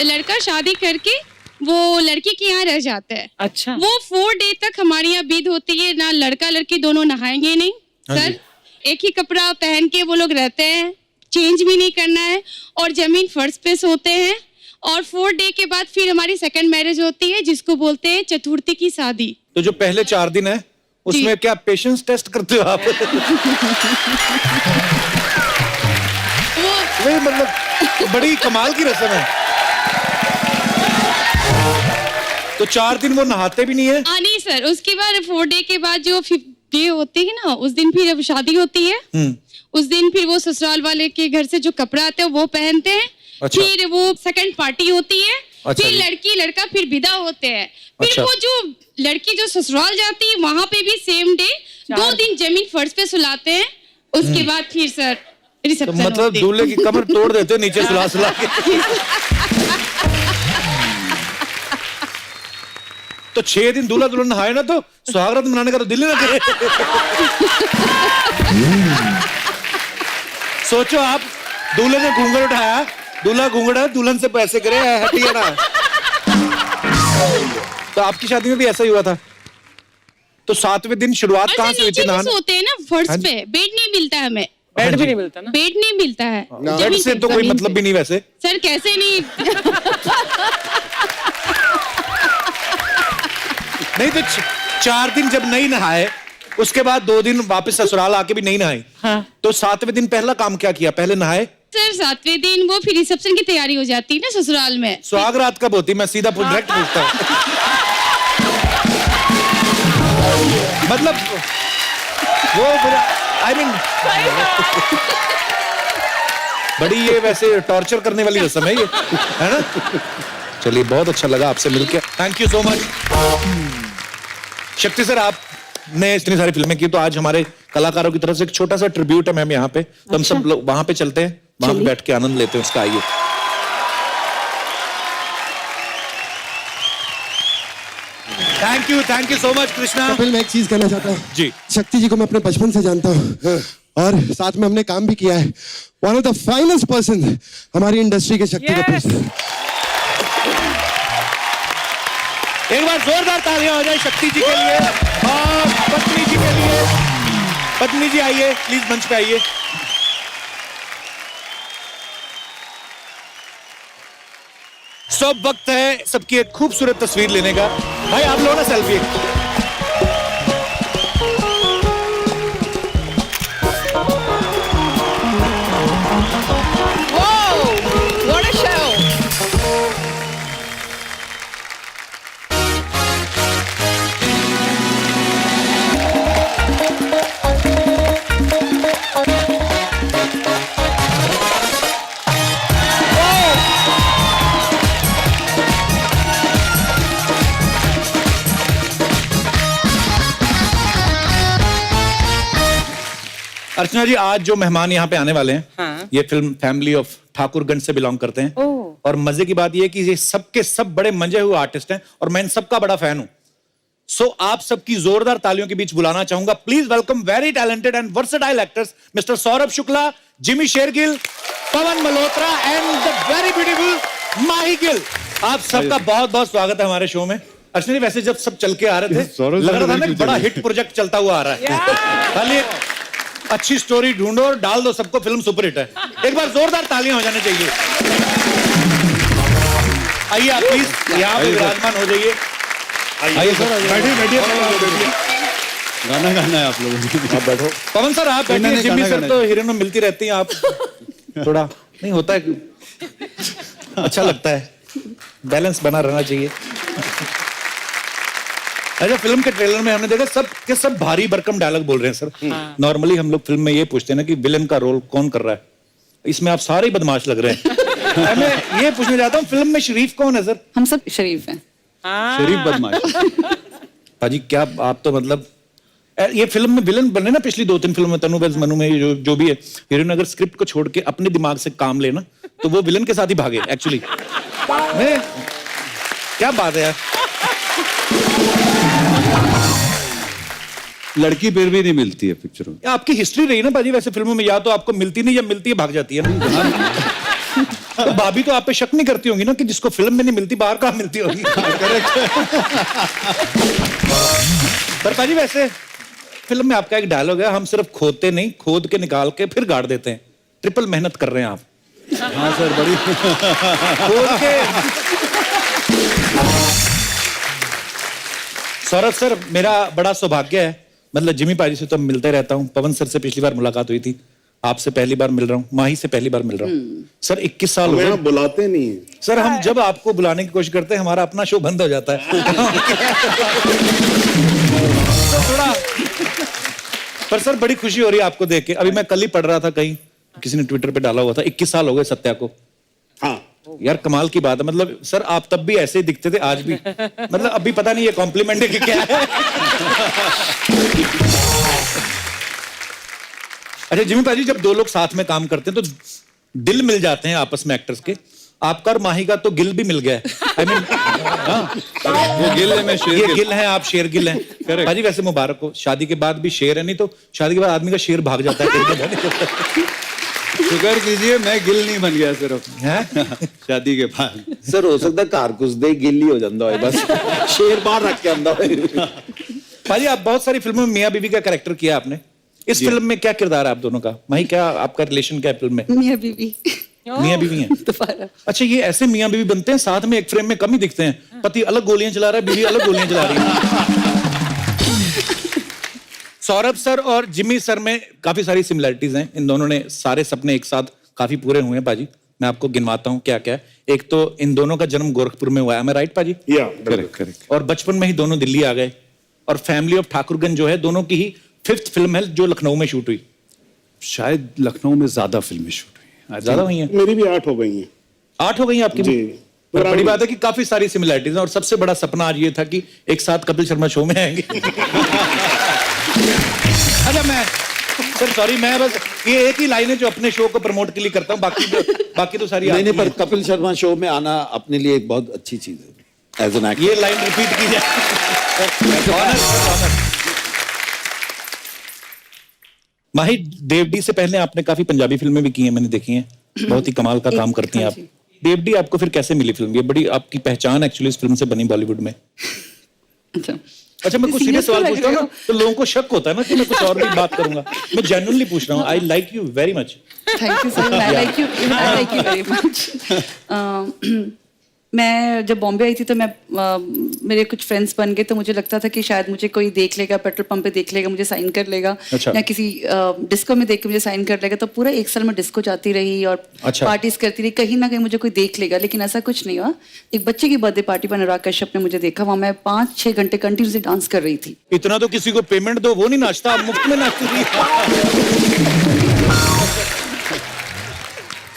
लड़का शादी करके वो लड़की के यहाँ रह जाता है। अच्छा। वो 4 डे तक हमारे यहाँ बीत होती है ना, लड़का लड़की दोनों नहाएंगे नहीं हाँ सर। जी। एक ही कपड़ा पहन के वो लोग रहते हैं, चेंज भी नहीं करना है, और जमीन फर्श पे सोते हैं। और 4 डे के बाद फिर हमारी सेकंड मैरिज होती है, जिसको बोलते हैं चतुर्थी की शादी। तो जो पहले 4 दिन है उसमें क्या पेशेंस टेस्ट करते हो आप? वो नहीं, मतलब बड़ी कमाल की रस्म है। तो 4 दिन वो नहाते भी नहीं है? नहीं सर, उसके बाद 4 डे के बाद जो 5th डे होती है ना, उस दिन फिर अब शादी होती है। उस दिन फिर वो ससुराल वाले के घर से जो कपड़ा आते हैं वो पहनते हैं। अच्छा। फिर वो सेकंड पार्टी होती है। अच्छा फिर जी। लड़की लड़का फिर विदा होते हैं। फिर अच्छा। वो जो लड़की जो ससुराल जाती है वहां पे भी सेम डे 2 दिन जमीन फर्श पे सुलाते हैं। उसके बाद फिर सर तो रिसेप्शन मतलब होती है। दूल्हे की कमर तोड़ देते हो नीचे सुला सुला के। तो 6 दिन दूल्हा दुल्हन नहाए ना, तो सुहागरात मनाने का तो दिल ही ना करे। सोचो आप, दूल्हे ने घूंघट उठाया, दूल्हा घूंघट, दुल्हन से पैसे करे, हटिया ना। तो आपकी शादी में भी ऐसा ही हुआ था? तो 7वें दिन शुरुआत और कहाँ सर से हुई थी नीचे भी नहाने? सोते हैं ना फर्श हाँ जी। पे, बेड नहीं मिलता है हमें। बेड भी नहीं मिलता ना। बेड नहीं मिलता है। बेड से तो कोई मतलब भी नहीं वैसे। सर कैसे नहीं। नहीं तो 4 दिन जब नहीं नहाए, उसके बाद 2 दिन वापस ससुराल आके भी नहीं नहाए। हाँ। तो 7वें दिन पहला काम क्या किया? पहले नहाए? सर 7वें दिन वो फिर रिसेप्शन की तैयारी हो जाती है ना ससुराल में। सुहाग रात कब होती? मैं सीधा डायरेक्ट पूछता हूँ। मतलब वो आई मीन बड़ी ये वैसे टॉर्चर करने वाली रस्म है ये, है ना? चलिए, बहुत अच्छा लगा आपसे मिलकर। Thank you so much. शक्ति सर, आपने इतनी सारी फिल्में की, तो आज हमारे कलाकारों की तरफ से एक छोटा सा ट्रिब्यूट है मैम यहाँ पे। तो हम सब लोग वहां पे चलते हैं, वहां पे बैठ के आनंद लेते हैं उसका। आइए। Thank you so much Krishna. Kapil, मैं एक चीज कहना चाहता हूँ जी। शक्ति जी को मैं अपने बचपन से जानता हूँ और साथ में हमने काम भी किया है। One of the finest person हमारी इंडस्ट्री के शक्ति कपिल। एक बार जोरदार तालियां हो जाए शक्ति जी के लिए और पत्नी जी के लिए। पत्नी जी आइए प्लीज, मंच पे आइए। सब वक्त है सबकी एक खूबसूरत तस्वीर लेने का। भाई आप लो ना सेल्फी। What a show! अर्चना जी, आज जो मेहमान यहाँ पे आने वाले हैं, हाँ। ये फिल्म फैमिली ऑफ ठाकुरगंज से बिलोंग करते हैं। और मजे की बात ये है कि ये सबके सब बड़े मजे हुए आर्टिस्ट हैं और मैं इन सबका बड़ा फैन हूं। सो आप सबकी जोरदार तालियों के बीच बुलाना चाहूंगा। Please welcome very talented and versatile actors mister Saurabh Shukla, Jimmy Shergill, Pawan Malhotra and the very beautiful Mahi Gill. आप सबका बहुत बहुत स्वागत है हमारे शो में। अर्चना जी, वैसे जब सब चल के आ रहे थे लग रहा था ना बड़ा हिट प्रोजेक्ट चलता हुआ आ रहा है। खाली अच्छी स्टोरी ढूंढो और डाल दो सबको, फिल्म सुपरहिट है। एक बार जोरदार तालियां हो जाने चाहिए। आइए आप प्लीज यहाँ पे विराजमान हो जाइए। आइए सर, बैठिए। गाना गाना है आप लोगों को। आप बैठो। पवन सर आप बैठिए। जिमी सर तो हीरोइन में मिलती रहती हैं, आप थोड़ा नहीं होता है, अच्छा लगता है, बैलेंस बना रहना चाहिए। अच्छा, फिल्म के ट्रेलर में हमने देखा सब के सब भारी भरकम डायलॉग बोल रहे हैं सर। नॉर्मली हम लोग फिल्म में ये पूछते हैं ना कि विलेन का रोल कौन कर रहा है, इसमें आप सारे ही बदमाश लग रहे हैं। मैं ये पूछना चाहता हूँ, फिल्म में शरीफ कौन है सर? हम सब शरीफ हैं। शरीफ बदमाश। पाजी क्या आप तो मतलब ये फिल्म में विलन बने ना, पिछली 2-3 फिल्मों में तनु बेज मनु में जो भी है, हीरोइन अगर स्क्रिप्ट को छोड़ के अपने दिमाग से काम लेना तो वो विलन के साथ ही भागे। एक्चुअली क्या बात है यार। लड़की फिर भी नहीं मिलती है पिक्चरों में। आपकी हिस्ट्री रही ना पाजी वैसे फिल्मों में, या तो आपको मिलती नहीं, या मिलती है भाग जाती है ना। तो भाभी तो आप पे शक नहीं करती होंगी ना कि जिसको फिल्म में नहीं मिलती बाहर कहाँ मिलती होगी। पर पाजी वैसे फिल्म में आपका एक डायलॉग है, हम सिर्फ खोदते नहीं, खोद के निकाल के फिर गाड़ देते हैं। ट्रिपल मेहनत कर रहे हैं आप। हाँ सर, बड़ी खोद के। सौरभ सर, मेरा बड़ा सौभाग्य है, मतलब जिमी पाजी से तो मिलते रहता हूँ, पवन सर से पिछली बार मुलाकात हुई थी, आपसे पहली बार मिल रहा हूँ, माही से पहली बार मिल रहा हूँ। सर 21 साल हो गए। बुलाते नहीं है सर, हम जब आपको बुलाने की कोशिश करते हैं हमारा अपना शो बंद हो जाता है। तो थोड़ा पर सर बड़ी खुशी हो रही है आपको देख के। अभी मैं कल ही पढ़ रहा था, कहीं किसी ने ट्विटर पे डाला हुआ था 21 साल हो गए सत्या को। हाँ यार कमाल की बात है। मतलब सर आप तब भी ऐसे ही दिखते थे, आज भी। मतलब अभी पता नहीं ये कॉम्प्लीमेंट है कि क्या है। अच्छा जिमी पाजी, जब दो लोग साथ में काम करते हैं तो दिल मिल जाते हैं आपस में एक्टर्स के। आपका और माही का तो गिल भी मिल गया है। I mean, हाँ, वो गिल है, मैं शेर ये गिल। गिल है, आप शेर गिल हैं। पाजी वैसे मुबारक हो, शादी के बाद भी शेर है, नहीं तो शादी के बाद आदमी का शेर भाग जाता है। शुक्र कीजिए मैं गिल नहीं बन गया सिर्फ हैं? शादी के बाद। सर हो सकता कार कुछ दे गिल्ली हो जाता है, बस शेर बाहर रख के आंदा है। पाजी आप बहुत सारी फिल्मों में मियां बीवी का कैरेक्टर किया आपने, इस फिल्म में क्या किरदार है आप दोनों का? माही क्या आपका रिलेशन क्या है फिल्म में? मियां बीवी। मियां बीवी हैं दोबारा। अच्छा, ये ऐसे मियां बीवी बनते हैं साथ में एक फ्रेम में, कम ही दिखते हैं। पति अलग गोलियां चला रहा है, बीवी अलग गोलियां चला रही है। सौरभ सर और जिमी सर में काफी सारी सिमिलरिटीज हैं। इन दोनों ने सारे सपने एक साथ काफी पूरे हुए हैं पाजी। मैं आपको गिनवाता हूँ क्या क्या है। एक तो इन दोनों का जन्म गोरखपुर में हुआ है, मैं राइट पाजी? करेक्ट। और बचपन में ही दोनों दिल्ली आ गए। और फैमिली ऑफ ठाकुरगंज जो है दोनों की ही 5th फिल्म है जो लखनऊ में शूट हुई। शायद लखनऊ में ज्यादा फिल्में शूट हुई, ज्यादा हुई हैं? मेरी भी 8 हो गई हैं। 8 हो गई आपकी भी? जी। पर बड़ी बात है कि काफी सारी सिमिलरिटीज हैं और सबसे बड़ा सपना आज ये था कि एक साथ कपिल शर्मा शो में आएंगे। अच्छा मैं सर सॉरी, मैं बस ये एक ही लाइन है जो अपने शो को प्रमोट के लिए करता हूँ, बाकी तो सारी नहीं आपकी पर हैं। कपिल शर्मा शो में आना अपने लिए एक बहुत अच्छी चीज है एज एन एक्टर। ये लाइन रिपीट की जाए। ऑनर। माही, देवडी से पहले आपने काफी पंजाबी फिल्में भी की हैं, मैंने देखी हैं। बहुत ही कमाल का काम करती हैं आप। देवडी आपको फिर कैसे मिली फिल्म? ये बड़ी आपकी पहचान एक्चुअली इस फिल्म से बनी बॉलीवुड में। अच्छा मैं कुछ सीरियस सवाल पूछता हूँ ना तो लोगों को शक होता है ना कि मैं कुछ और भी बात करूंगा। मैं जेन्युइनली पूछ रहा हूँ। I like you very much. Thank you sir, I like you very much. मैं जब बॉम्बे आई थी तो मैं मेरे कुछ फ्रेंड्स बन गए, तो मुझे लगता था कि शायद मुझे कोई देख लेगा, पेट्रोल पंप पे देख लेगा, मुझे साइन कर लेगा। अच्छा। या किसी डिस्को में देख के मुझे साइन कर लेगा। तो पूरा 1 साल में डिस्को जाती रही और अच्छा। पार्टीज करती रही, कहीं ना कहीं मुझे कोई देख लेगा, लेकिन ऐसा कुछ नहीं हुआ। एक बच्चे की बर्थडे पार्टी पर अनुराग कश्यप ने मुझे देखा, वहाँ मैं 5-6 घंटे कंटिन्यूसली डांस कर रही थी। इतना तो किसी को पेमेंट दो, वो नहीं नाचता, आप मुफ्त में नाचती थी।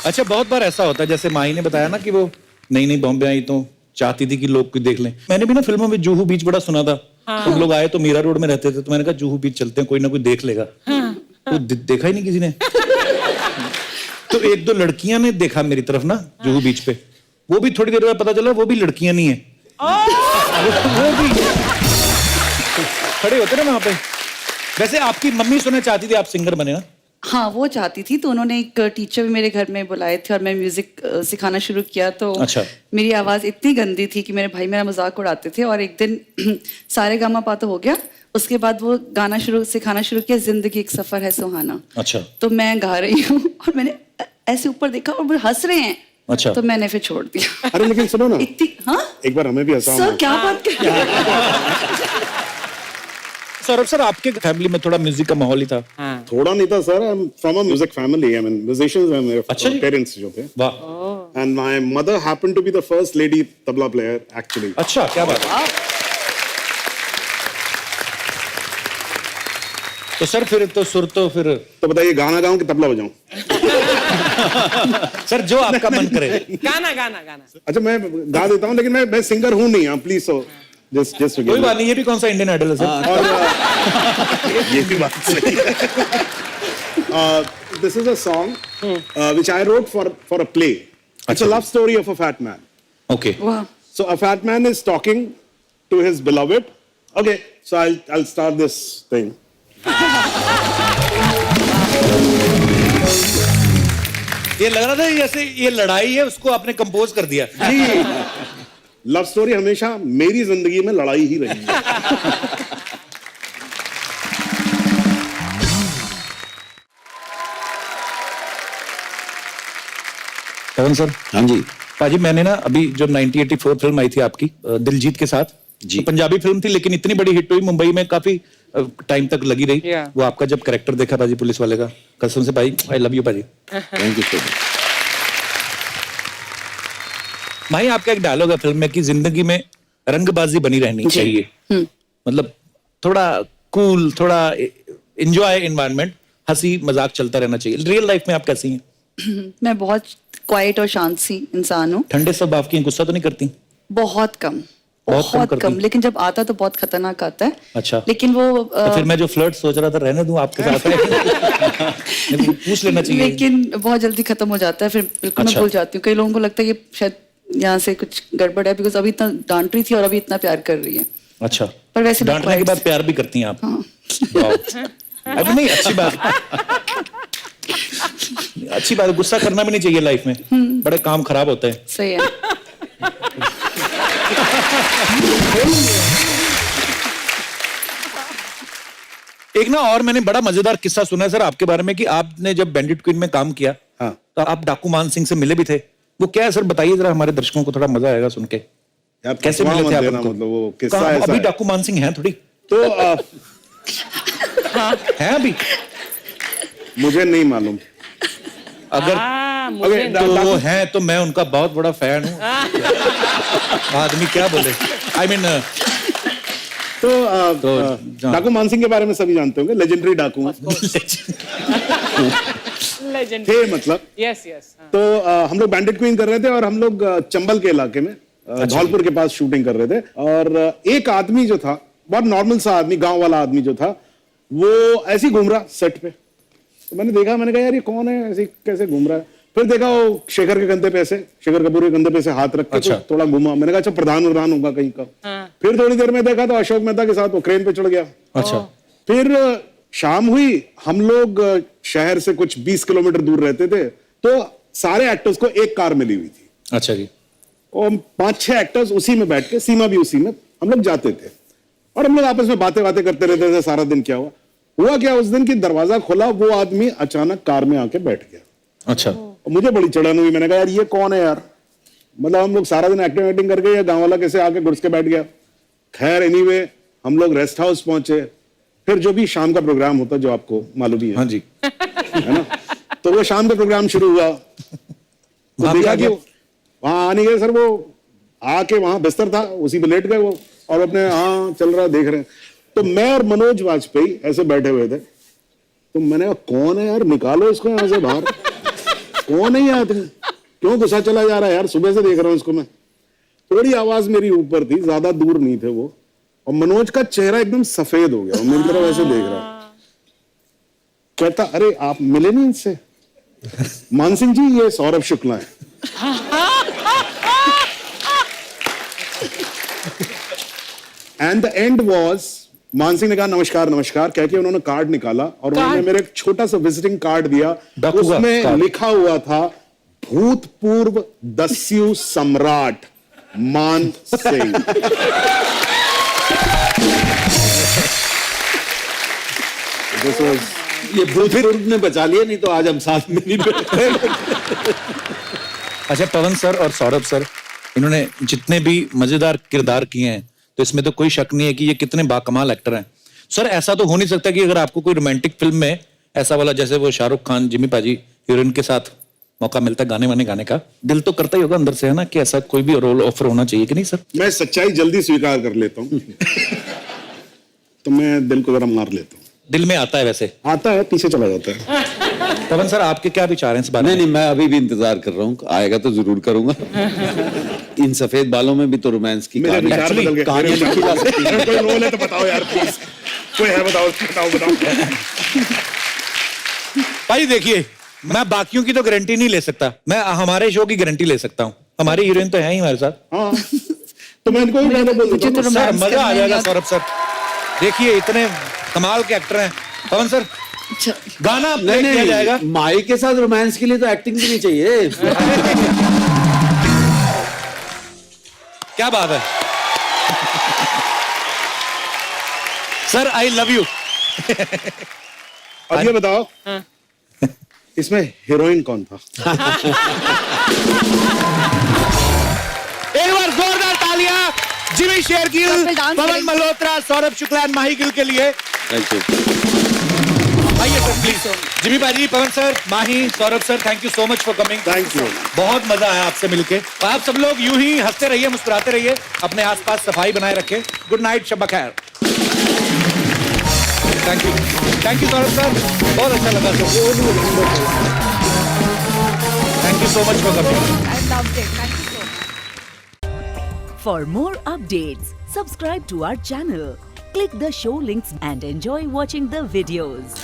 अच्छा बहुत बार ऐसा होता है, जैसे माही ने बताया ना कि वो नई बॉम्बे आई तो चाहती थी कि लोग कोई देख लें। मैंने भी ना फिल्मों में जुहू बीच बड़ा सुना था। तुम लोग आए तो मीरा रोड में रहते थे, तो मैंने कहा जुहू बीच चलते हैं, कोई ना कोई देख लेगा। तो देखा ही नहीं किसी ने। तो 1-2 लड़कियां ने देखा मेरी तरफ ना जुहू बीच पे, वो भी थोड़ी देर बाद पता चला वो भी लड़कियां नहीं है। वो भी खड़े होते ना वहां पे। वैसे आपकी मम्मी सुनना चाहती थी आप सिंगर बने ना? हाँ, वो चाहती थी, तो उन्होंने एक टीचर भी मेरे घर में बुलाए थे और मैं म्यूजिक सिखाना शुरू किया। तो अच्छा। मेरी आवाज़ इतनी गंदी थी कि मेरे भाई मेरा मजाक उड़ाते थे। और एक दिन सारे गामा पा तो हो गया, उसके बाद वो गाना सिखाना शुरू किया, जिंदगी एक सफर है सुहाना। अच्छा। तो मैं गा रही हूँ और मैंने ऐसे ऊपर देखा और वो हंस रहे हैं। अच्छा। तो मैंने फिर छोड़ दिया। अरे लेकिन सुनो ना, हाँ एक बार हमें भी हंसाओ सर, ना। क्या बात कर रहे हैं? सौरभ सर आपके फैमिली में थोड़ा म्यूजिक का माहौल ही था? थोड़ा नहीं था sir, I am from a music family, I mean musicians हैं मेरे अच्छा जी। पेरेंट्स जो थे। वाह। And my mother happened to be the first lady tabla player actually. अच्छा क्या बात है। तो सर फिर तो सुर तो फिर तो बताइए गाना गाऊं कि तबला बजाऊं? सर जो आपका मन करे। गाना गाना गाना। अच्छा मैं गा देता हूं, लेकिन मैं सिंगर हूं नहीं, प्लीज सो जस्ट कोई बात नहीं, ये भी कौन सा इंडियन आइडल है सर? और ये भी बात सही है। This is a song which I wrote for a play. It's a love story of a fat man. Okay. वाह, So a fat man is talking to his beloved. Okay, so I'll start this thing. ये लग रहा था जैसे ये लड़ाई है, उसको आपने कंपोज कर दिया। जी, लव स्टोरी हमेशा मेरी जिंदगी में लड़ाई ही रही है। पवन सर। हाँ जी। पाजी मैंने ना अभी जो 1984 फिल्म आई थी आपकी दिलजीत के साथ जी। तो पंजाबी फिल्म थी लेकिन इतनी बड़ी हिट हुई, मुंबई में काफी टाइम तक लगी रही। Yeah. वो आपका जब कैरेक्टर देखा पाजी पुलिस वाले का, कसम से भाई आई लव यू पाजी। Thank you so much. भाई आपका एक डायलॉग है फिल्म में कि जिंदगी में रंगबाजी बनी रहनी चाहिए, मतलब थोड़ा कूल, थोड़ा एंजॉय एनवायरनमेंट, हंसी मजाक चलता रहना चाहिए। रियल लाइफ में आप कैसी हैं? मैं बहुत क्वाइट और शांत सी इंसान हूँ। ठंडे सब आपकी हैं, गुस्सा तो नहीं करती? बहुत कम, बहुत कम बहुत करती कम, लेकिन जब आता तो बहुत खतरनाक आता है। अच्छा। लेकिन वो तो फिर मैं जो फ्लर्ट सोच रहा था रहने दूं आपके साथ लेकिन पूछ लेना चाहिए। लेकिन बहुत जल्दी खत्म हो जाता है, फिर बिल्कुल मैं अच्छा। भूल जाती हूँ। कई लोगों को लगता है ये शायद यहाँ से कुछ गड़बड़ है, बिकॉज अभी इतना डांट रही थी और अभी इतना प्यार कर रही है। अच्छा। पर वैसे मैं डांटने के quiet बाद प्यार भी करती हैं आप? वाह। अरे नहीं, अच्छी बात, अच्छी बात। गुस्सा करना भी नहीं चाहिए लाइफ में, बड़े काम खराब होते हैं। सही है। एक ना और मैंने बड़ा मजेदार किस्सा सुना है सर आपके बारे में कि आपने जब बैंडिट क्वीन में काम किया हाँ। तो आप डाकू मान सिंह से मिले भी थे। वो क्या है सर, बताइए जरा, हमारे दर्शकों को थोड़ा मजा आएगा सुन के। यार कैसे फसवा मिले थे मत आप देना, उनको? मतलब वो किस्सा कहाँ- ऐसा अभी है। डाकू मान सिंह हैं थोड़ी तो हैं अभी? मुझे नहीं मालूम। अगर मुझे तो वो हैं तो मैं उनका बहुत बड़ा फैन हूँ। आदमी क्या बोले, आई मीन तो डाकू मानसिंह के बारे में सभी जानते होंगे, लेजेंडरी डाकू लेजेंड थे मतलब। Yes yes. तो हम लोग बैंडिट क्वीन कर रहे थे और हम लोग चंबल के इलाके में धौलपुर के पास शूटिंग कर रहे थे। और एक आदमी जो था, बहुत नॉर्मल सा आदमी, गांव वाला आदमी जो था, वो ऐसे ही घूम रहा सेट पे। तो मैंने देखा, मैंने कहा यार ये कौन है, ऐसे कैसे घूम रहा है। फिर देखा वो शेखर के कंधे पे ऐसे, शेखर कपूर के कंधे पे ऐसे हाथ रख के अच्छा। तो थोड़ा घूमा। मैंने कहा अच्छा प्रधान होगा कहीं का। फिर थोड़ी देर में देखा तो अशोक मेहता के साथ वो क्रेन पे चढ़ गया। अच्छा। फिर शाम हुई, हम लोग शहर से कुछ 20 किलोमीटर दूर रहते थे, तो सारे एक्टर्स को एक कार मिली हुई थी। अच्छा जी। और 5-6 एक्टर्स उसी में बैठ के, सीमा भी उसी में, हम लोग जाते थे और हम लोग आपस में बातें करते रहते थे सारा दिन। क्या हुआ क्या उस दिन की दरवाजा खोला, वो आदमी अचानक कार में आके बैठ गया। अच्छा। और मुझे बड़ी चढ़न हुई, मैंने कहा यार ये कौन है यार, मतलब हम लोग सारा दिन एक्टिंग करके, या गांव वाला कैसे आके घुस के बैठ गया। खैर एनीवे हम लोग रेस्ट हाउस पहुंचे, फिर जो भी शाम का प्रोग्राम होता जो आपको मालूम ही है। हाँ जी। है ना, तो वो शाम का प्रोग्राम शुरू हुआ, तो देखा कि वहां आने गए सर, वो आके वहां बिस्तर था उसी पे लेट गए वो, और अपने हाँ चल रहा देख रहे हैं। तो मैं और मनोज वाजपेयी ऐसे बैठे हुए थे, तो मैंने कहा कौन है यार, निकालो इसको यहाँ से बाहर, कौन है ये आदमी, क्यों गुस्सा चला जा रहा है यार, सुबह से देख रहा हूँ इसको मैं। थोड़ी आवाज मेरी ऊपर थी, ज्यादा दूर नहीं थे वो, और मनोज का चेहरा एकदम सफेद हो गया, वो मेरी तरफ ऐसे देख रहा। कहता अरे आप मिले नहीं इनसे? मान सिंह जी ये सौरभ शुक्ला है। एंड द एंड वॉज, मान सिंह ने कहा नमस्कार नमस्कार कह के उन्होंने कार्ड निकाला और उन्होंने मेरे एक छोटा सा विजिटिंग कार्ड दिया, उसमें लिखा हुआ था भूतपूर्व दस्यु सम्राट मान सिंह। ये भूतपूर्व ने बचा लिया, नहीं तो आज हम साथ में नहीं बैठे। अच्छा, पवन सर और सौरभ सर, इन्होंने जितने भी मजेदार किरदार किए हैं, तो इसमें तो कोई शक नहीं है कि ये कितने बाकमाल एक्टर हैं। सर ऐसा तो हो नहीं सकता कि अगर आपको कोई रोमांटिक फिल्म में ऐसा वाला, जैसे वो शाहरुख खान जिमी पाजी हीरोइन के साथ मौका मिलता है गाने वाने गाने का, दिल तो करता ही होगा अंदर से, है ना, कि ऐसा कोई भी रोल ऑफर होना चाहिए कि नहीं सर? मैं सच्चाई जल्दी स्वीकार कर लेता हूँ। तो मैं दिल को जरा मार लेता हूँ। दिल में आता है, वैसे आता है, पीछे चला जाता है। पवन सर आपके क्या विचार हैं इस बारे में? नहीं, मैं अभी भी इंतजार कर रहा हूँ, आएगा तो जरूर करूंगा। इन सफेद बालों में भी तो रोमांस की कहानियां लिखी जा सकती है। कोई रोल है तो बताओ यार प्लीज, कोई है बताओ। भाई देखिए, मैं बाकियों की तो गारंटी नहीं ले सकता, मैं हमारे शो की गारंटी ले सकता हूँ। हमारी हीरोइन तो है ही हमारे साथ। हाँ, तो मैं इनको भी बोल देता हूँ। सर मजा आ जाएगा सौरभ सर, देखिए इतने कमाल के एक्टर हैं। पवन सर गाना प्ले किया जाएगा। माई के साथ रोमांस के लिए तो एक्टिंग भी नहीं चाहिए। क्या बात है सर, आई लव यू। अब ये बताओ, इसमें हीरोइन कौन था? एक बार जोरदार तालियां जिमी शेरगिल, पवन मल्होत्रा, सौरभ शुक्ला, माही गिल के लिए। Thank you. आइए sir please. Jimmy paaji, Pawan sir, Mahi, Saurabh sir, thank you so much for coming. Thank you. बहुत मजा आया आपसे मिलके। आप सब लोग यूं ही हंसते रहिए, मुस्कुराते रहिए, अपने आसपास सफाई बनाए रखें। गुड नाइट, शब खैर। थैंक यू सौरभ सर, बहुत अच्छा लगा sir. Thank you so much for coming. I loved it. Thank you so much. For more updates, subscribe to our channel, click the show links and enjoy watching the videos.